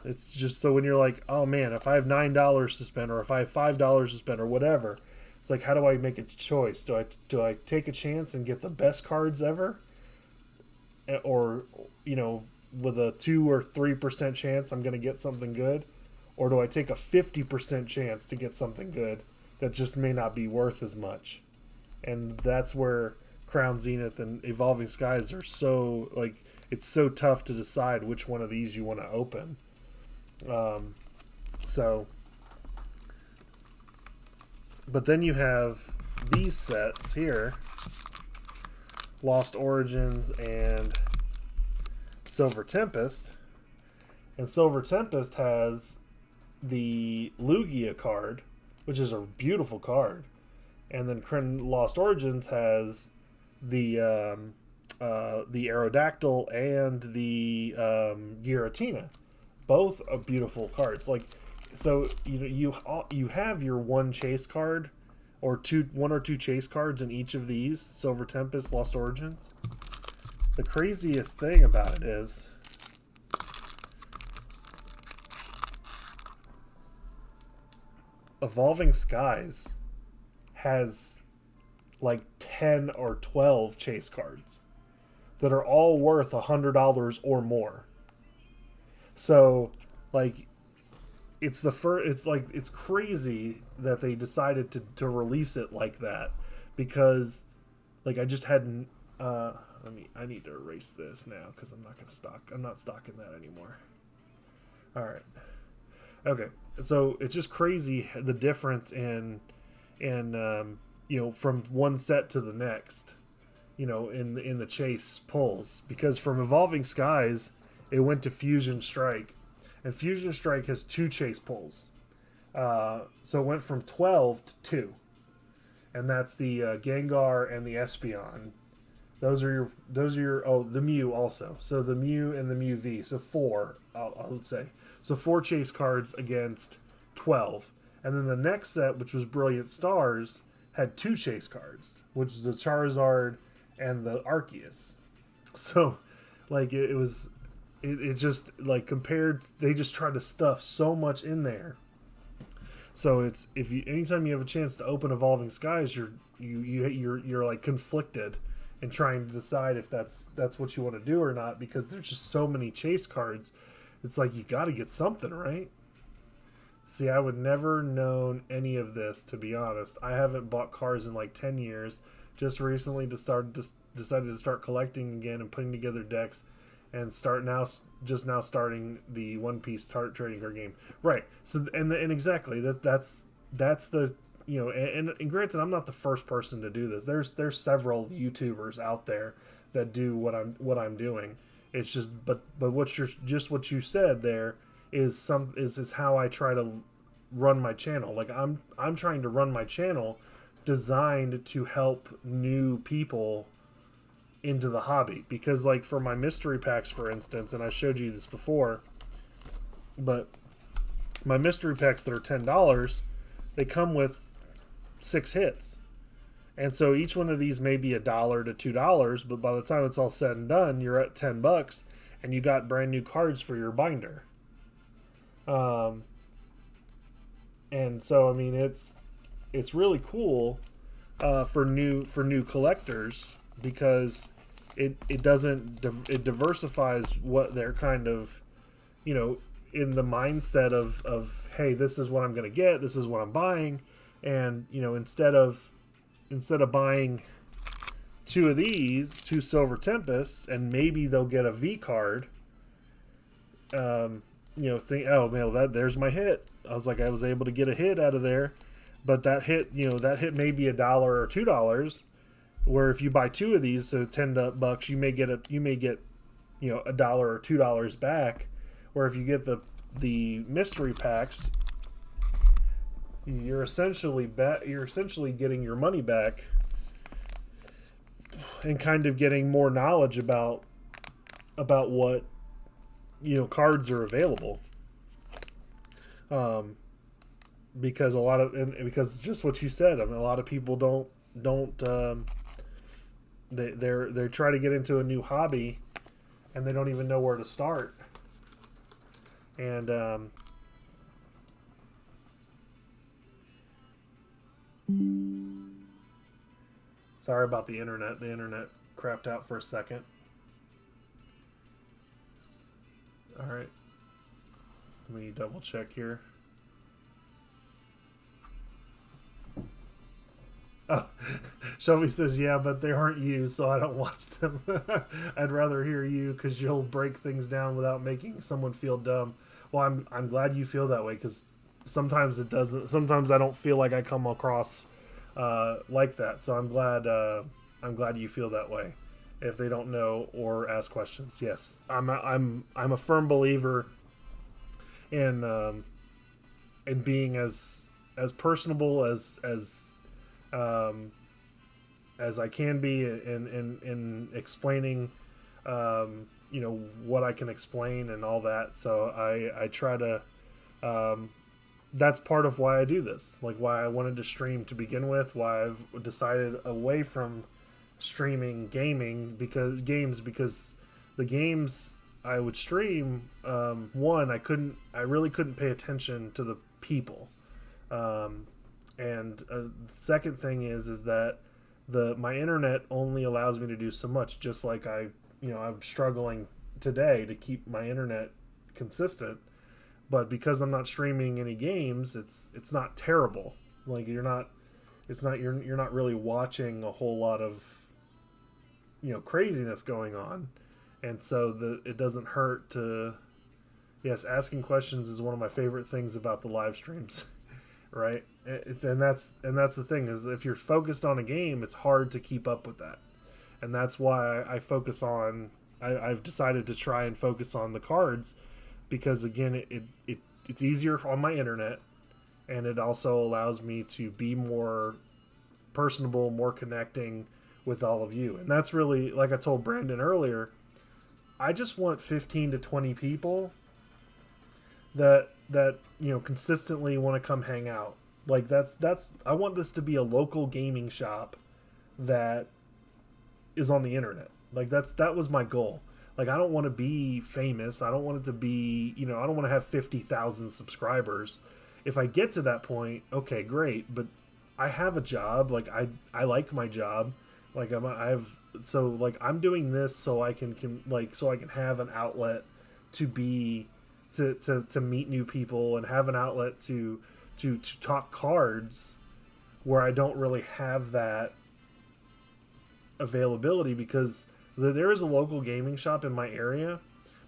it's just, so when you're like, oh man, if I have $9 to spend, or if I have $5 to spend, or whatever, it's like, how do I make a choice? Do I take a chance and get the best cards ever, or, you know, with a 2 or 3% chance I'm going to get something good, or do I take a 50% chance to get something good that just may not be worth as much? And that's where Crown Zenith and Evolving Skies are so, like, it's so tough to decide which one of these you want to open. But then you have these sets here, Lost Origins and Silver Tempest. And Silver Tempest has the Lugia card, which is a beautiful card. And then Lost Origins has the Aerodactyl and the Giratina, both are beautiful cards. Like, so you have your one chase card, or one or two chase cards in each of these Silver Tempest, Lost Origins. The craziest thing about it is Evolving Skies has like 10 or 12 chase cards that are all worth $100 or more. So, like, it's it's crazy that they decided to release it like that, because, like, I just hadn't. I need to erase this now because I'm not stocking that anymore. All right. Okay. So it's just crazy the difference in from one set to the next, in the chase pulls, because from Evolving Skies it went to Fusion Strike, and Fusion Strike has 2 chase pulls. So it went from 12 to 2, and that's the Gengar and the Espeon. Those are your the Mew also. So the Mew and the Mew V. So 4, I would say. So 4 chase cards against 12. And then the next set, which was Brilliant Stars, had 2 chase cards, which was the Charizard and the Arceus. So, like, it just, like, compared, they just tried to stuff so much in there. So it's, anytime you have a chance to open Evolving Skies, you're like conflicted and trying to decide if that's what you want to do or not, because there's just so many chase cards. It's like, you got to get something, right? See, I would never known any of this, to be honest. I haven't bought cards in like 10 years. Just recently decided to start collecting again and putting together decks, and starting the One Piece trading card game. Right. So and exactly that's the and granted, I'm not the first person to do this. There's several YouTubers out there that do what I'm doing. It's just but what you said there is how I try to run my channel. Like, I'm trying to run my channel designed to help new people into the hobby, because, like, for my mystery packs, for instance, and I showed you this before, but my mystery packs that are $10, they come with 6 hits. And so each one of these may be $1 to $2, but by the time it's all said and done, you're at $10 and you got brand new cards for your binder. And so, I mean, it's really cool for new collectors, because it diversifies what they're kind of, in the mindset of, hey, this is what I'm going to get, this is what I'm buying, and instead of buying two silver Tempests, and maybe they'll get a V card, think, oh man, there's my hit. I was able to get a hit out of there, but that hit may be $1 or $2. Where if you buy 2 of these, so $10, you may get $1 or $2 back. Where if you get the mystery packs, you're essentially getting your money back, and kind of getting more knowledge about what cards are available. Because because just what you said, I mean, a lot of people don't they try to get into a new hobby, and they don't even know where to start. And sorry about the internet. The internet crapped out for a second. All right, let me double check here. Oh, Shelby says, yeah, but they aren't you, so I don't watch them. I'd rather hear you, because you'll break things down without making someone feel dumb. Well, I'm glad you feel that way, because sometimes it doesn't. Sometimes I don't feel like I come across like that. So I'm glad you feel that way. If they don't know or ask questions, yes, I'm a firm believer in being as personable as I can be in explaining, what I can explain and all that. So I try to, that's part of why I do this, like why I wanted to stream to begin with, why I've decided away from streaming because the games I would stream, one, I really couldn't pay attention to the people. And the second thing is that my internet only allows me to do so much. Just like I'm struggling today to keep my internet consistent, but because I'm not streaming any games, it's not terrible. Like you're not really watching a whole lot of craziness going on, and so it doesn't hurt to. Yes, asking questions is one of my favorite things about the live streams. Right, and that's the thing, is if you're focused on a game, it's hard to keep up with that, and that's why I focus on. I've decided to try and focus on the cards, because again, it's easier on my internet, and it also allows me to be more personable, more connecting with all of you, and that's really, like I told Brandon earlier, I just want 15 to 20 people that consistently want to come hang out. Like that's I want this to be a local gaming shop that is on the internet. Like that was my goal. Like I don't want to be famous. I don't want it to be, I don't want to have 50,000 subscribers. If I get to that point, okay, great, but I have a job. Like I like my job. Like I'm doing this so I can have an outlet to be to meet new people, and have an outlet to talk cards, where I don't really have that availability, because there is a local gaming shop in my area,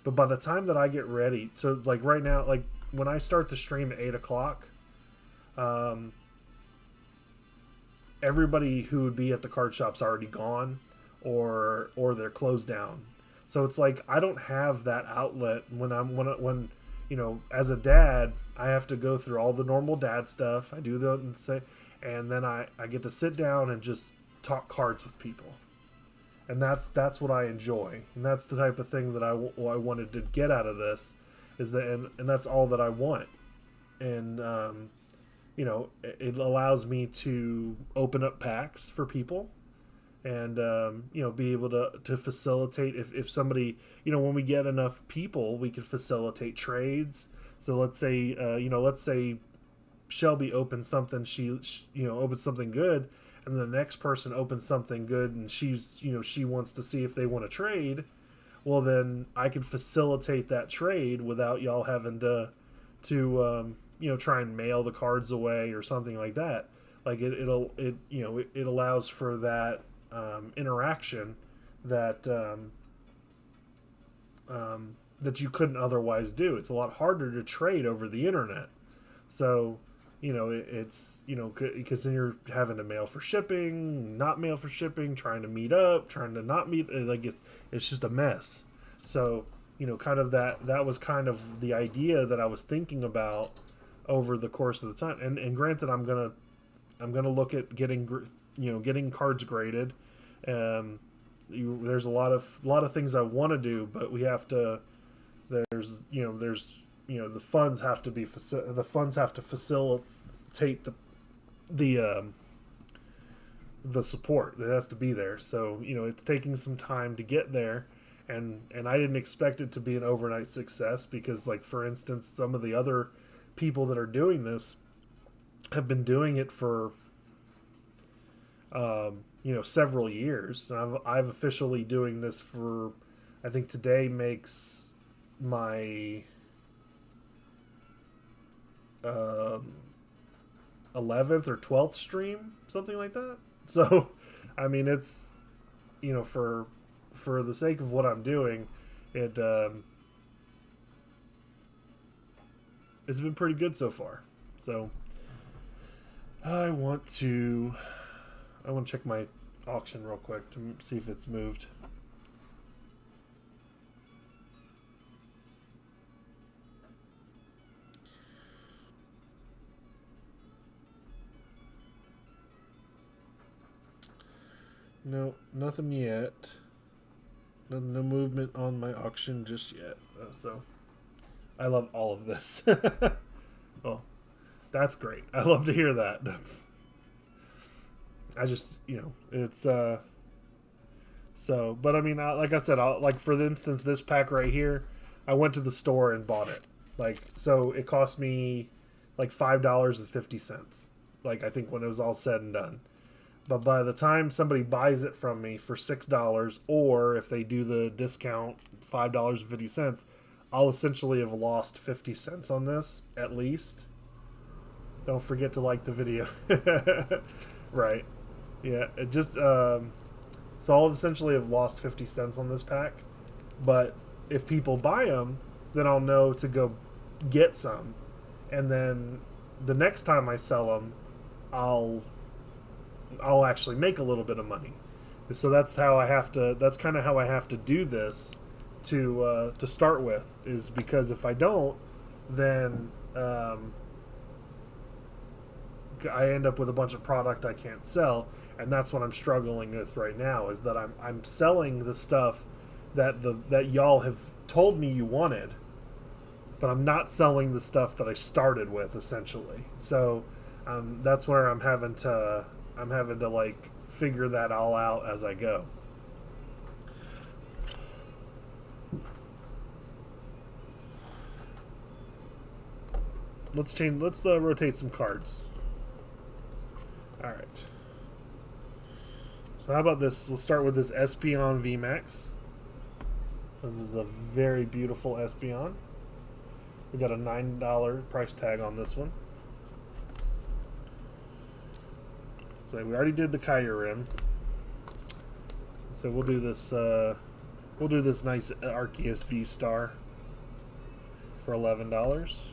but by the time that I get ready, so like right now, like when I start the stream at 8 o'clock, everybody who would be at the card shop's already gone, or they're closed down. So it's like I don't have that outlet when as a dad, I have to go through all the normal dad stuff. I do and then I get to sit down and just talk cards with people, and that's what I enjoy, and that's the type of thing that I wanted to get out of this, is that and that's all that I want, and it allows me to open up packs for people. And be able to facilitate, if somebody, when we get enough people, we can facilitate trades. So let's say Shelby opens something, she opens something good, and the next person opens something good, and she wants to see if they want to trade, well, then I can facilitate that trade without y'all having to try and mail the cards away or something like that. Like it allows for that interaction that that you couldn't otherwise do. It's a lot harder to trade over the internet. So, it's because then you're having to mail for shipping, not mail for shipping, trying to meet up, trying to not meet. Like it's just a mess. So, kind of that was kind of the idea that I was thinking about over the course of the time. And granted, I'm gonna look at getting cards graded. There's a lot of things I want to do, but we have to. There's the funds have to facilitate the support that has to be there. So it's taking some time to get there, and I didn't expect it to be an overnight success because, like, for instance, some of the other people that are doing this have been doing it for several years. And I've officially doing this for, I think today makes my 11th or 12th stream, something like that. So, I mean, it's, for the sake of what I'm doing, it's been pretty good so far. So, I want to check my auction real quick to see if it's moved. No, nothing yet. No movement on my auction just yet. So, I love all of this. Well, that's great. I love to hear that. I just, it's, so, but I mean, like I said, like for instance, this pack right here, I went to the store and bought it. Like, so it cost me like $5.50. Like, I think when it was all said and done. But by the time somebody buys it from me for $6, or if they do the discount, $5.50, I'll essentially have lost 50 cents on this, at least. Don't forget to like the video. Right. Yeah, it just, so I'll essentially have lost 50 cents on this pack. But if people buy them, then I'll know to go get some. And then the next time I sell them, I'll actually make a little bit of money. So that's how I have to. That's kind of how I have to do this to start with. Is because if I don't, then I end up with a bunch of product I can't sell, and that's what I'm struggling with right now. Is that I'm selling the stuff that y'all have told me you wanted, but I'm not selling the stuff that I started with essentially. So that's where I'm having to like figure that all out as I go. Let's rotate some cards. All right. So how about this? We'll start with this Espeon VMAX. This is a very beautiful Espeon. We got a $9 price tag on this one. So we already did the Kyurem. So we'll do this. We'll do this nice Arceus V-Star for $11.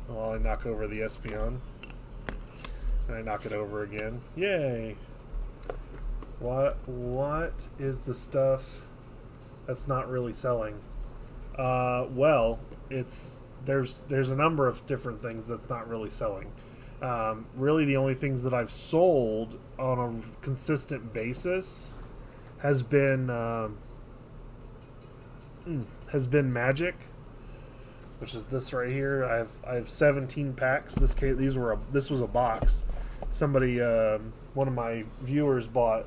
While I knock over the Espeon, and I knock it over again. Yay! What is the stuff that's not really selling? Well, there's a number of different things that's not really selling. Really, the only things that I've sold on a consistent basis has been Magic, which is this right here. I have 17 packs. This was a box. Somebody, one of my viewers, bought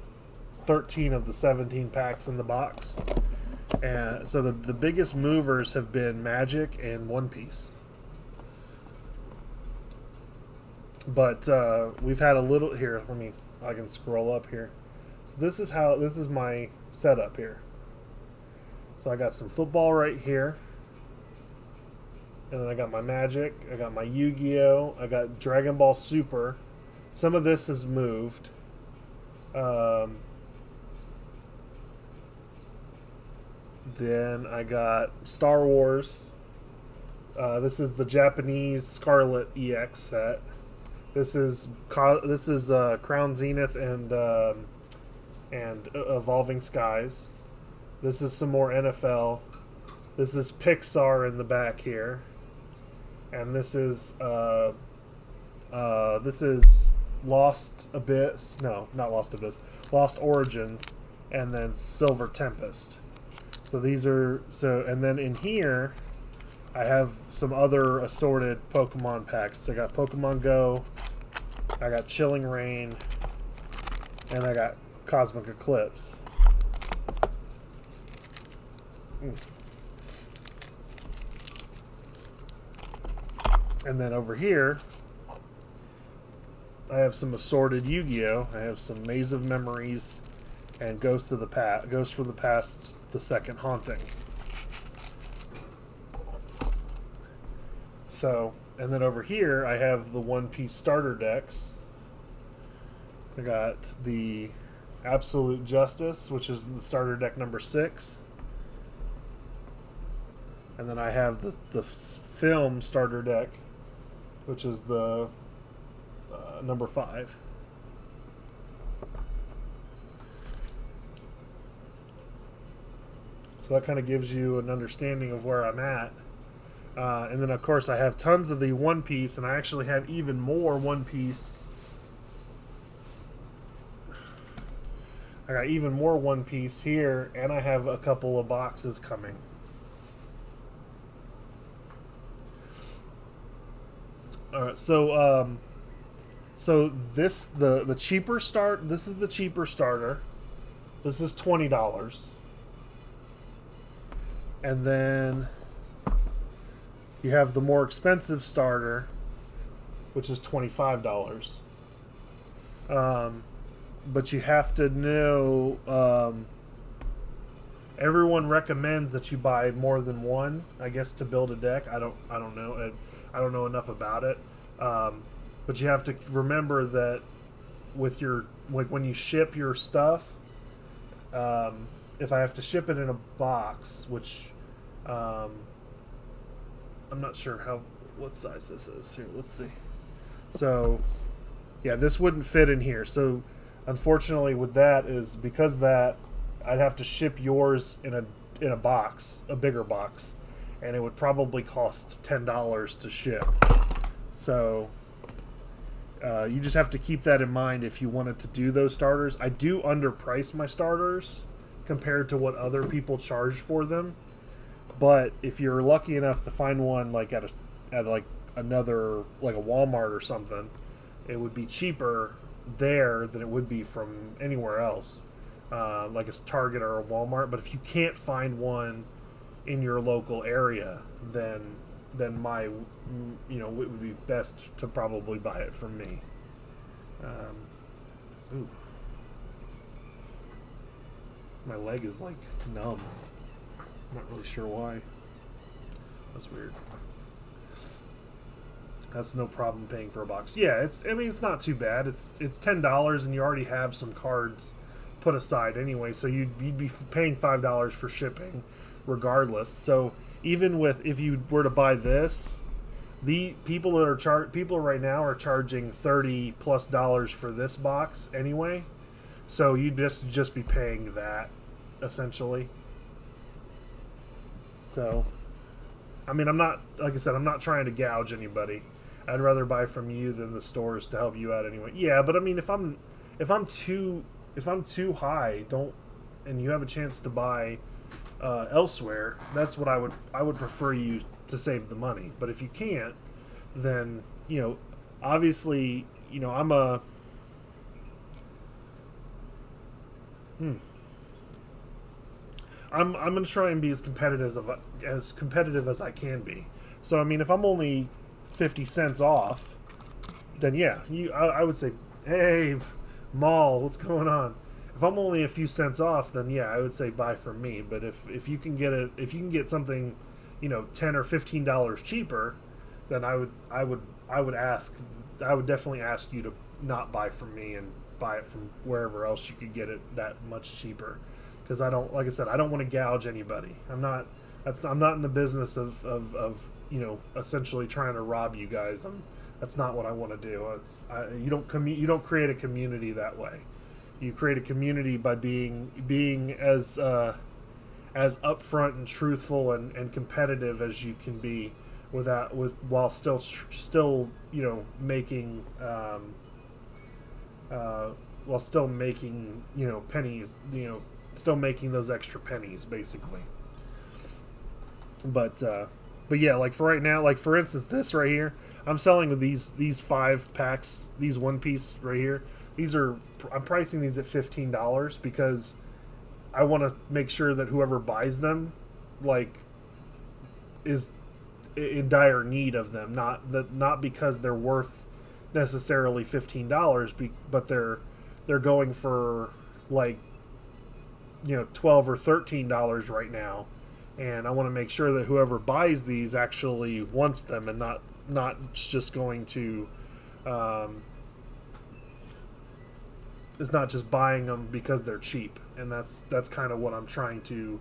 13 of the 17 packs in the box, and so the biggest movers have been Magic and One Piece. But we've had a little here. I can scroll up here. So this is my setup here. So I got some football right here. And then I got my Magic. I got my Yu-Gi-Oh! I got Dragonball Super. Some of this is moved. Then I got Star Wars. This is the Japanese Scarlet EX set. This is Crown Zenith and Evolving Skies. This is some more NFL. This is Pixar in the back here, and this is Lost Abyss. No, not Lost Abyss. Lost Origins, and then Silver Tempest. So these are and then in here, I have some other assorted Pokemon packs. So I got Pokemon Go, I got Chilling Reign, and I got Cosmic Eclipse. And then over here, I have some assorted Yu-Gi-Oh! I have some Maze of Memories and Ghost for the Past, the Second Haunting. So, and then over here, I have the One Piece starter decks. I got the Absolute Justice, which is the starter deck number 6. And then I have the film starter deck, which is the number 5. So that kind of gives you an understanding of where I'm at. And then, of course, I have tons of the One Piece, and I actually have even more One Piece. I got even more One Piece here, and I have a couple of boxes coming. All right, so this the cheaper start. This is the cheaper starter. This is $20, and then you have the more expensive starter, which is $25. But you have to know. Everyone recommends that you buy more than one, I guess, to build a deck. I don't know. I don't know enough about it. But you have to remember that with your when you ship your stuff, if I have to ship it in a box, which I'm not sure what size this is. Here, let's see. So, yeah, this wouldn't fit in here. So, unfortunately, with that is because that I'd have to ship yours in a box, a bigger box, and it would probably cost $10 to ship. So, you just have to keep that in mind if you wanted to do those starters. I do underprice my starters compared to what other people charge for them. But if you're lucky enough to find one like at another like a Walmart or something, it would be cheaper there than it would be from anywhere else, like a Target or a Walmart. But if you can't find one in your local area, then it would be best to probably buy it from me. Ooh, my leg is like numb. I'm not really sure why. That's weird. That's no problem paying for a box. Yeah, it's not too bad. It's $10 and you already have some cards put aside anyway, so you'd be paying $5 for shipping regardless. So even if you were to buy this, the people right now are charging $30+ for this box anyway. So you'd just be paying that essentially. So, I mean, I'm not trying to gouge anybody. I'd rather buy from you than the stores to help you out anyway. Yeah, but I mean, if I'm too high, and you have a chance to buy elsewhere, that's what I would prefer you to save the money. But if you can't, then obviously, I'm a I'm gonna try and be as competitive as I can be. So I mean, if I'm only 50 cents off, then yeah, I would say, hey, mall, what's going on? If I'm only a few cents off, then yeah, I would say buy from me. But if you can get it, if you can get something, $10 or $15 cheaper, then I would definitely ask you to not buy from me and buy it from wherever else you could get it that much cheaper. Because I don't, like I said, I don't want to gouge anybody. I'm not in the business of essentially trying to rob you guys. That's not what I want to do. You don't create a community that way. You create a community by being as upfront and truthful and competitive as you can be, while still making pennies, still making those extra pennies basically. But yeah, like for right now, like for instance, this right here, I'm selling with these 5 packs, these one piece right here. I'm pricing these at $15 because I want to make sure that whoever buys them, like, is in dire need of them. Not because they're worth necessarily $15, but they're going for like $12 or $13 right now, and I want to make sure that whoever buys these actually wants them and not just going to is not just buying them because they're cheap. And that's kind of what I'm trying to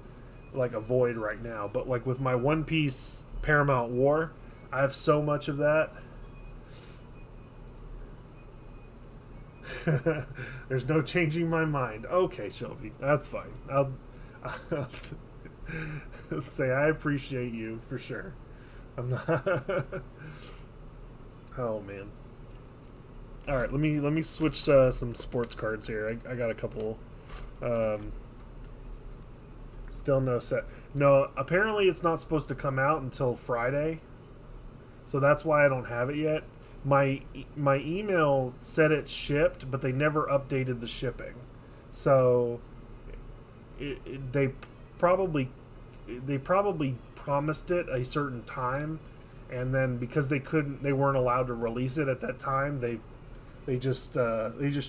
like avoid right now. But like with my one piece Paramount War, I have so much of that. There's no changing my mind. Okay, Shelby, that's fine. I'll say I appreciate you for sure. I'm not. Oh man. All right, let me switch some sports cards here. I got a couple. Still no set. No, apparently it's not supposed to come out until Friday, so that's why I don't have it yet. My email said it shipped, but they never updated the shipping. So they probably promised it a certain time, and then because they weren't allowed to release it at that time, they just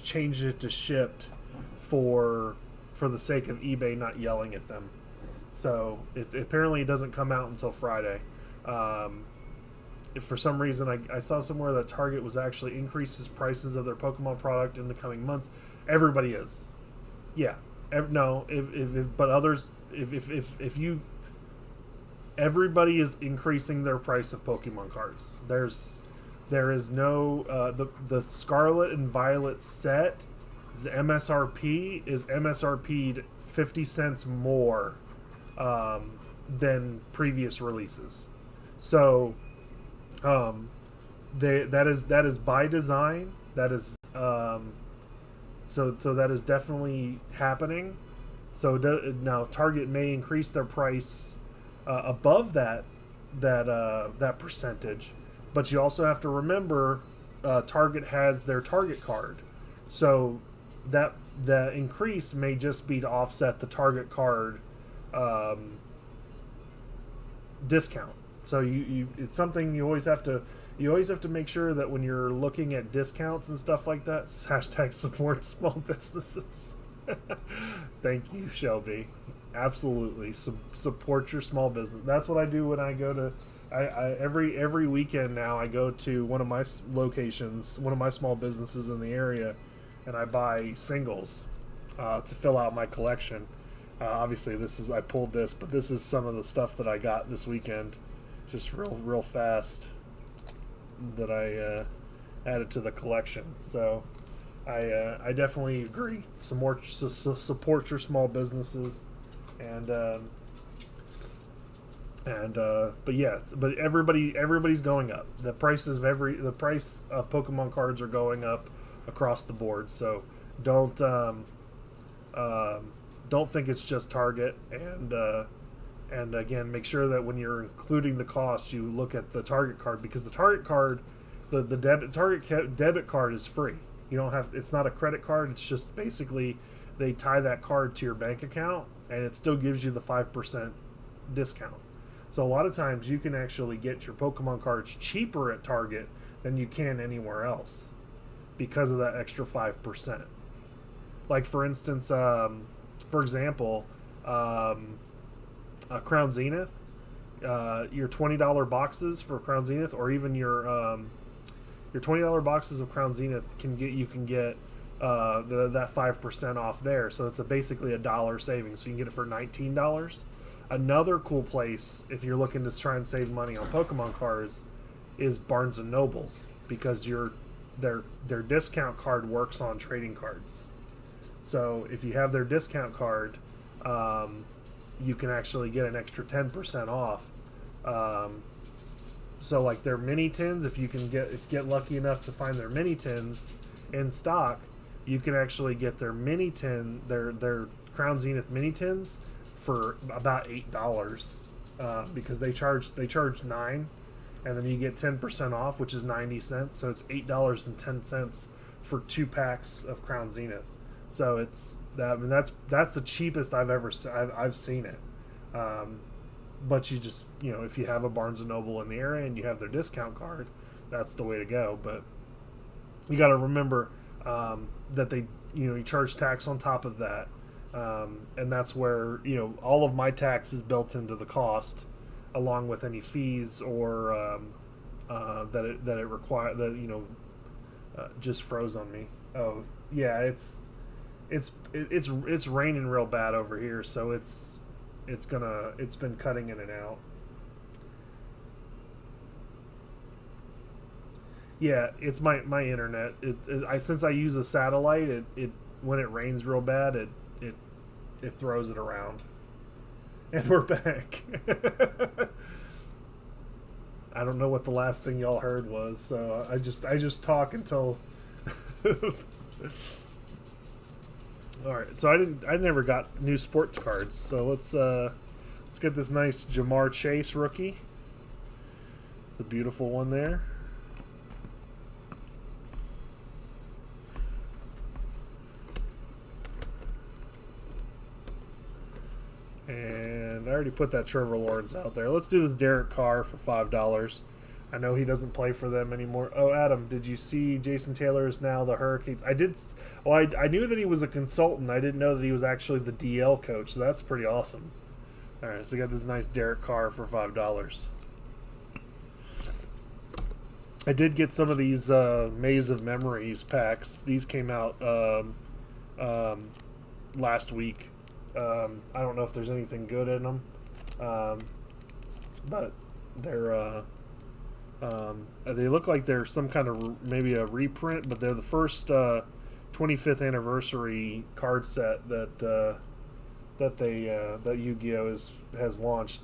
changed it to shipped for the sake of eBay not yelling at them. So apparently it doesn't come out until Friday. If for some reason I saw somewhere that Target was actually increases prices of their Pokemon product in the coming months. Everybody is, yeah. But others, everybody is increasing their price of Pokemon cards. There is no the Scarlet and Violet set. The MSRP is MSRP'd 50 cents more than previous releases. So that is by design. That is so that is definitely happening. So now Target may increase their price above that percentage, but you also have to remember Target has their Target card, so that the increase may just be to offset the Target card discount. So it's something you always have to make sure that when you're looking at discounts and stuff like that. Hashtag support small businesses. Thank you, Shelby. Absolutely, support your small business. That's what I do when I go to. Every weekend now I go to one of my locations, one of my small businesses in the area, and I buy singles to fill out my collection. Obviously, I pulled this, but this is some of the stuff that I got this weekend, just real fast, that I added to the collection. So I definitely agree. Support your small businesses, but everybody's going up. The price of Pokemon cards are going up across the board. So don't think it's just Target, and again, make sure that when you're including the cost, you look at the Target card, because the Target card, the Target debit card is free. You don't have, it's not a credit card. It's just basically they tie that card to your bank account, and it still gives you the 5% discount. So a lot of times you can actually get your Pokemon cards cheaper at Target than you can anywhere else because of that extra 5%. Like for instance, for example, Crown Zenith, your $20 boxes for Crown Zenith, or even your $20 boxes of Crown Zenith you can get that 5% off there. So it's basically $1 savings. So you can get it for $19. Another cool place if you're looking to try and save money on Pokemon cards is Barnes and Nobles, because their discount card works on trading cards. So if you have their discount card, you can actually get an extra 10% off. So like their mini tins, if you can get lucky enough to find their mini tins in stock, you can actually get their mini tin, their Crown Zenith mini tins for about $8, because they charge $9, and then you get 10% off, which is 90 cents. So it's $8.10 for 2 packs of Crown Zenith. So it's that. I mean, that's the cheapest I've seen it. But you just, if you have a Barnes and Noble in the area and you have their discount card, that's the way to go. But you got to remember that they, you charge tax on top of that, and that's where all of my tax is built into the cost, along with any fees or that it require that just froze on me. Oh yeah, it's raining real bad over here, so it's been cutting in and out. Yeah, it's my internet. Since I use a satellite, it when it rains real bad, it throws it around. And we're back. I don't know what the last thing y'all heard was, so I just talk until. All right, so I never got new sports cards, so let's get this nice Jamar Chase rookie. It's a beautiful one there. And I already put that Trevor Lawrence out there. Let's do this Derek Carr for $5. I know he doesn't play for them anymore. Oh, Adam, did you see Jason Taylor is now the Hurricanes? I did. Well, I knew that he was a consultant. I didn't know that he was actually the DL coach, so that's pretty awesome. All right, so we got this nice Derek Carr for $5. I did get some of these Maze of Memories packs. These came out last week. I don't know if there's anything good in them, but they're they look like they're some kind of maybe a reprint, but they're the first 25th anniversary card set that Yu-Gi-Oh has launched.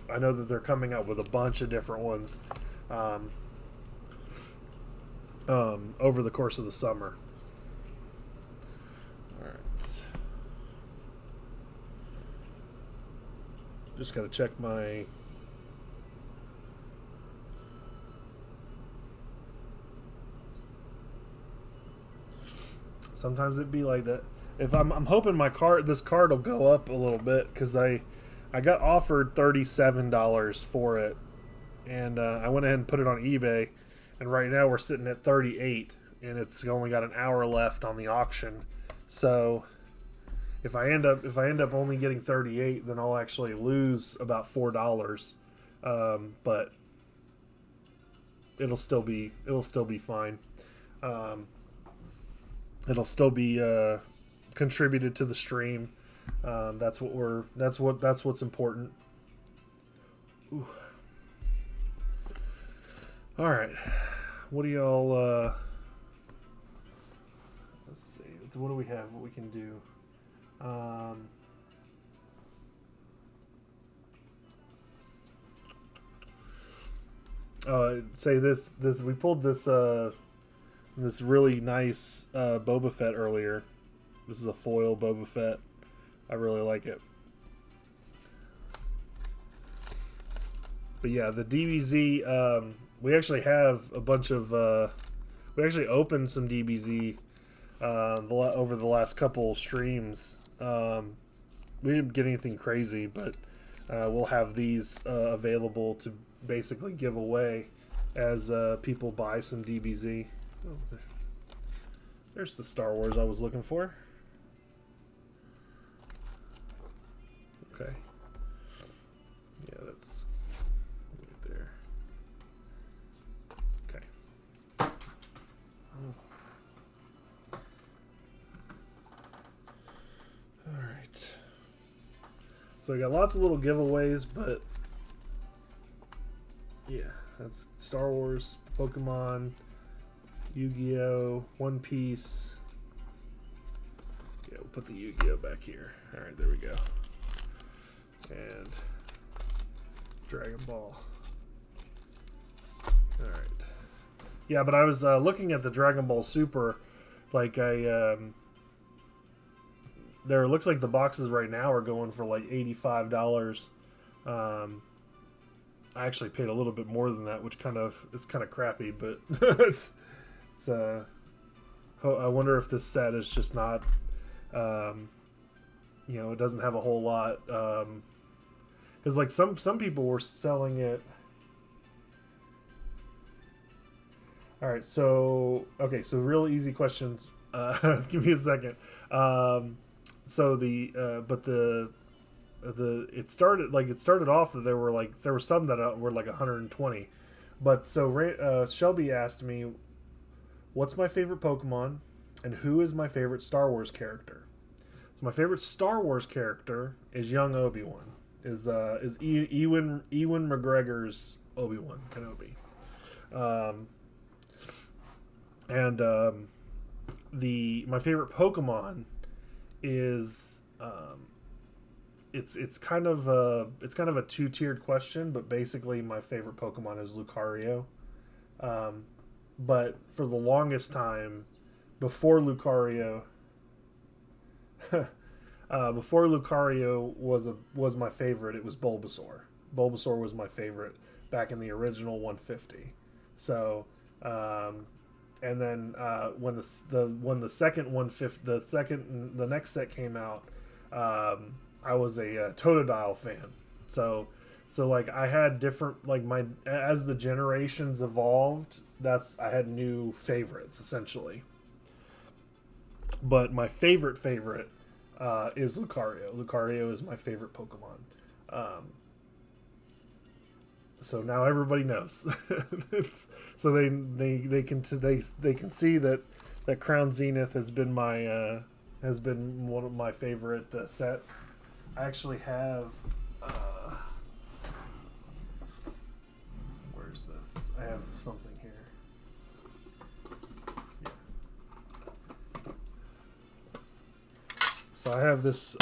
I know that they're coming out with a bunch of different ones over the course of the summer. All right. Just got to check my... Sometimes it'd be like that. If I'm hoping this card will go up a little bit, because I got offered $37 for it, and I went ahead and put it on eBay, and right now we're sitting at $38, and it's only got an hour left on the auction. So if I end up only getting 38, then I'll actually lose about $4. But it'll still be fine. It'll still be contributed to the stream. That's what's important. Ooh. All right, what do y'all? Let's see. What do we have? What we can do? Say this. We pulled this really nice Boba Fett earlier. This is a foil Boba Fett. I really like it. But yeah, the DBZ, we actually have a bunch of... we actually opened some DBZ over the last couple streams. We didn't get anything crazy, but we'll have these available to basically give away as people buy some DBZ. Oh, there's the Star Wars I was looking for. Okay. Yeah, that's right there. Okay. All right. So we got lots of little giveaways, but yeah, that's Star Wars, Pokemon, Yu-Gi-Oh, One Piece. Yeah, we'll put the Yu-Gi-Oh back here. All right, there we go. And Dragon Ball. All right. Yeah, but I was looking at the Dragonball Super. Like there looks like the boxes right now are going for like $85. I actually paid a little bit more than that, which it's kind of crappy, but it's I wonder if this set is just not you know, it doesn't have a whole lot, because like some people were selling it. All right, so okay, so real easy questions. Give me a second. So it started off that there were some that were like 120, but so Shelby asked me, what's my favorite Pokemon, and who is my favorite Star Wars character? So my favorite Star Wars character is young Obi-Wan. Is Ewan McGregor's Obi-Wan Kenobi. My favorite Pokemon is it's kind of a two-tiered question, but basically my favorite Pokemon is Lucario. But for the longest time, before Lucario was my favorite, it was Bulbasaur. Bulbasaur was my favorite back in the original 150. So, and then when the second 150, the next set came out, I was a Totodile fan. So like I had different, like as the generations evolved, I had new favorites essentially. But my favorite is Lucario. Lucario is my favorite Pokemon. So now everybody knows. So they can see that Crown Zenith has been one of my favorite sets. I actually have. Where's this? I have something here. Yeah. So I have this.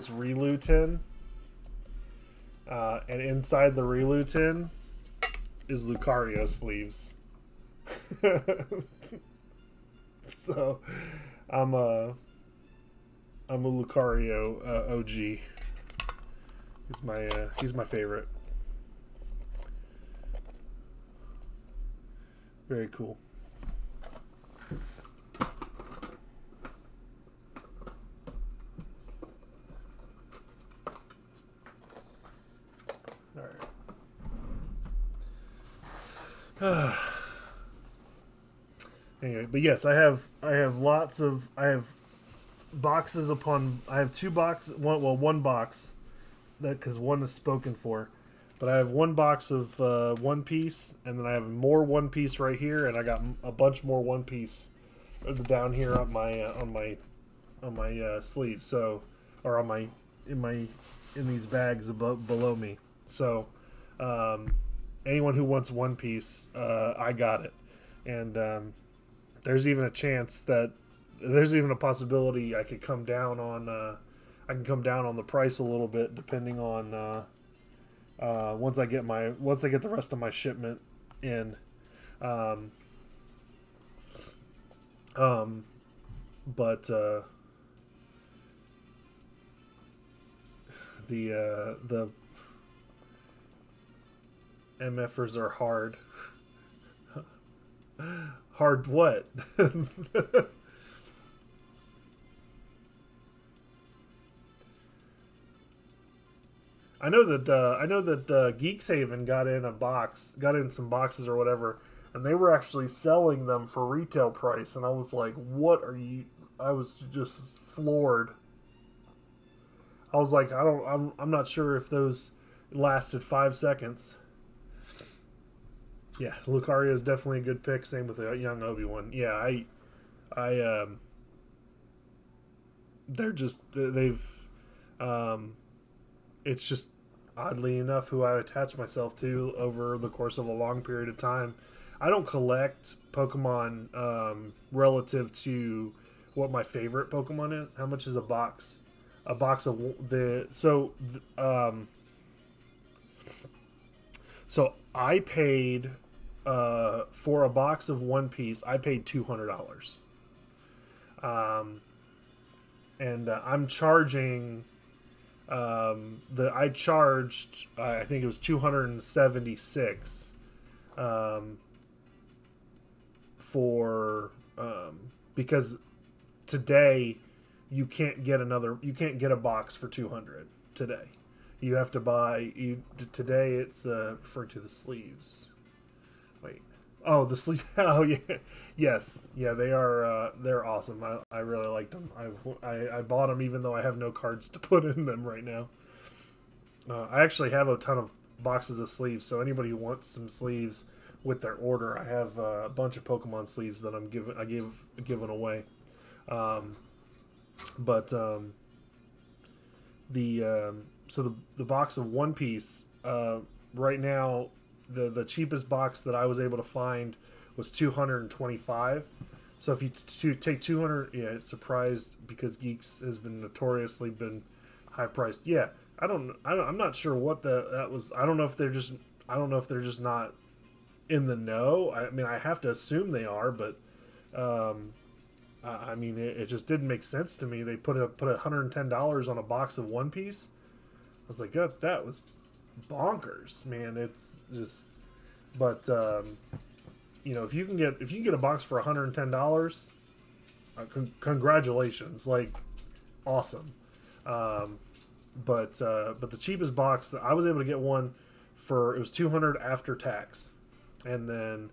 Relu tin. And inside the Relu tin is Lucario sleeves. So I'm a Lucario OG. He's my favorite. Very cool. Anyway, but yes, I have boxes upon. I have two boxes. One box, because one is spoken for, but I have one box of One Piece, and then I have more One Piece right here, and I got a bunch more One Piece down here on my sleeve. So, or in these bags above below me. So, anyone who wants One Piece, I got it, and there's even a chance that there's even a possibility I could come down on the price a little bit, depending on once I get the rest of my shipment in. But the MFers are hard. Hard what? I know that Geekshaven got in some boxes or whatever, and they were actually selling them for retail price, and I was like, "What are you?" I was just floored. I was like, I'm not sure if those lasted 5 seconds. Yeah, Lucario is definitely a good pick. Same with the young Obi-Wan. Yeah, they've, it's just oddly enough who I attach myself to over the course of a long period of time. I don't collect Pokemon relative to what my favorite Pokemon is. How much is a box? A box of so I paid for a box of One Piece. I paid $200, and I'm charging. I charged. I think it was 276 for because today you can't get a box for 200 today. You have to buy today. It's referring to the sleeves. Wait. Oh, the sleeves. Oh, yeah. Yes. Yeah, they are. They're awesome. I really liked them. I bought them even though I have no cards to put in them right now. I actually have a ton of boxes of sleeves. So anybody who wants some sleeves with their order, I have a bunch of Pokemon sleeves that I'm giving away. So the box of One Piece right now, the cheapest box that I was able to find was 225. So if you take 200, yeah, it's surprised because Geeks has been notoriously been high priced. Yeah, I'm not sure what that was. I don't know if they're just not in the know. I mean, I have to assume they are, but I mean, it just didn't make sense to me. They put $110 on a box of One Piece. I was like, that was bonkers, man. It's just, but if you can get a box for $110, congratulations, like, awesome. But the cheapest box that I was able to get one for, it was $200 after tax, and then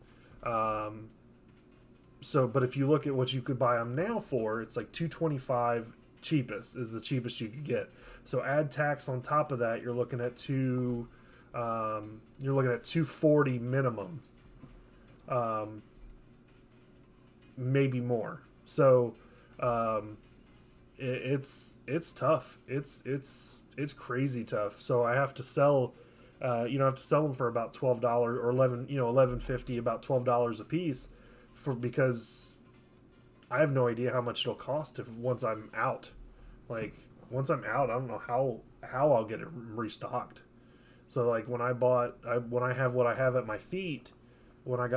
but if you look at what you could buy them now for, it's like $225 cheapest is the cheapest you could get. So add tax on top of that, you're looking at $240 minimum, maybe more. So it's tough. It's crazy tough. So I have to sell. I have to sell them for about $12 or $11.50, about $12 a piece, because I have no idea how much it'll cost once I'm out. Like, once I'm out, I don't know how I'll get it restocked. So like when I have what I have at my feet, it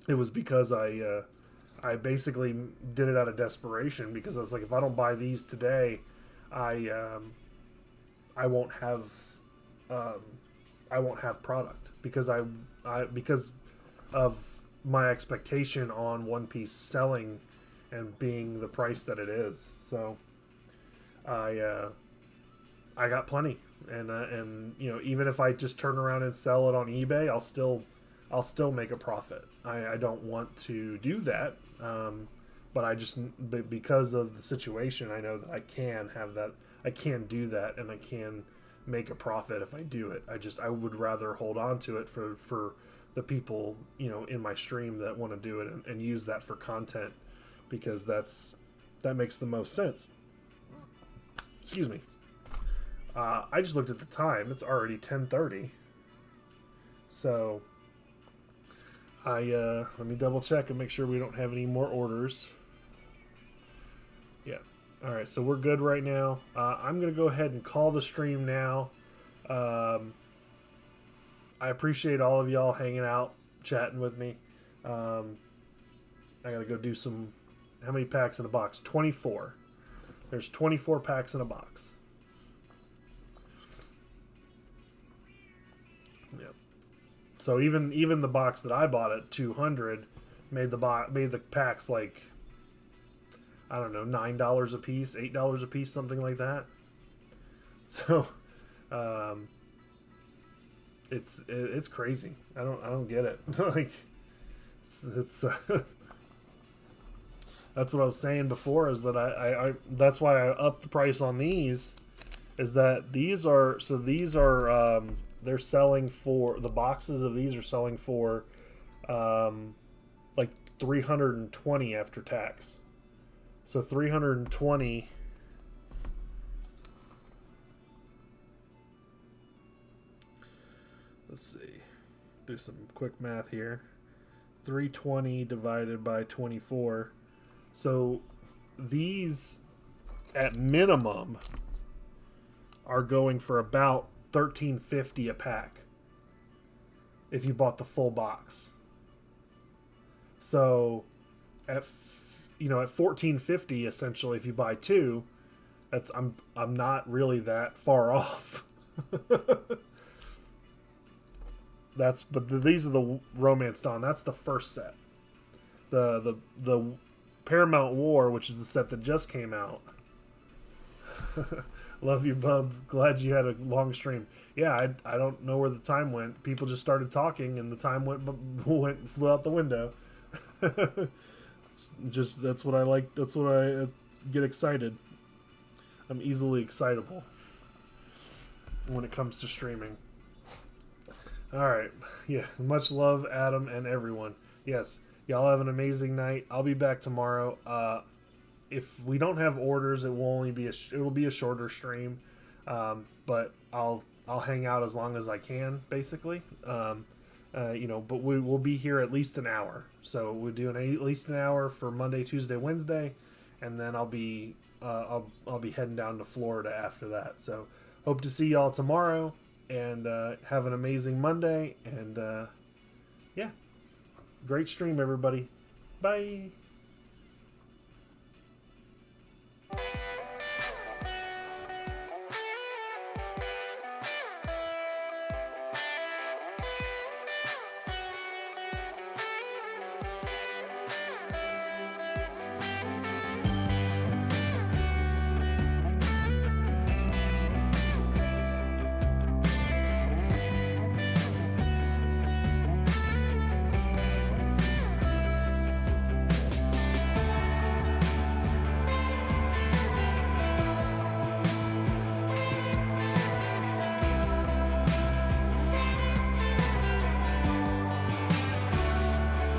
was because I basically did it out of desperation, because I was like, if I don't buy these today, I won't have product, because because of my expectation on One Piece selling and being the price that it is. So I got plenty, and even if I just turn around and sell it on eBay, I'll still make a profit. I don't want to do that, but because of the situation, I know that I can do that, and I can make a profit if I do it. I would rather hold on to it for the people in my stream that want to do it and use that for content, because that makes the most sense. Excuse me. I just looked at the time. It's already 10:30. So let me double check and make sure we don't have any more orders. Yeah. All right. So we're good right now. I'm going to go ahead and call the stream now. I appreciate all of y'all hanging out, chatting with me. I got to go do some. How many packs in a box? 24. There's 24 packs in a box. Yep. So even the box that I bought at 200 made the packs like, I don't know, $9 a piece, $8 a piece, something like that. So it's crazy. I don't get it. Like it's that's what I was saying before, is that I that's why I upped the price on these, is that these are they're selling for, the boxes of these are selling for like $320 after tax. So $320, let's see, do some quick math here. 320 divided by 24. So these at minimum are going for about $13.50 a pack if you bought the full box. So at $14.50 essentially if you buy two, that's I'm not really that far off. These are the Romance Dawn. That's the first set. The Paramount War, which is the set that just came out. Love you, bub. Glad you had a long stream. Yeah, I don't know where the time went. People just started talking, and the time flew out the window. Just that's what I like. That's what I get excited. I'm easily excitable when it comes to streaming. All right. Yeah. Much love, Adam, and everyone. Yes. Y'all have an amazing night. I'll be back tomorrow. If we don't have orders, it will be a shorter stream, but I'll hang out as long as I can, basically. But we will be here at least an hour. So we're doing at least an hour for Monday, Tuesday, Wednesday, and then I'll be heading down to Florida after that. So hope to see y'all tomorrow, and have an amazing Monday. And yeah, great stream, everybody. Bye.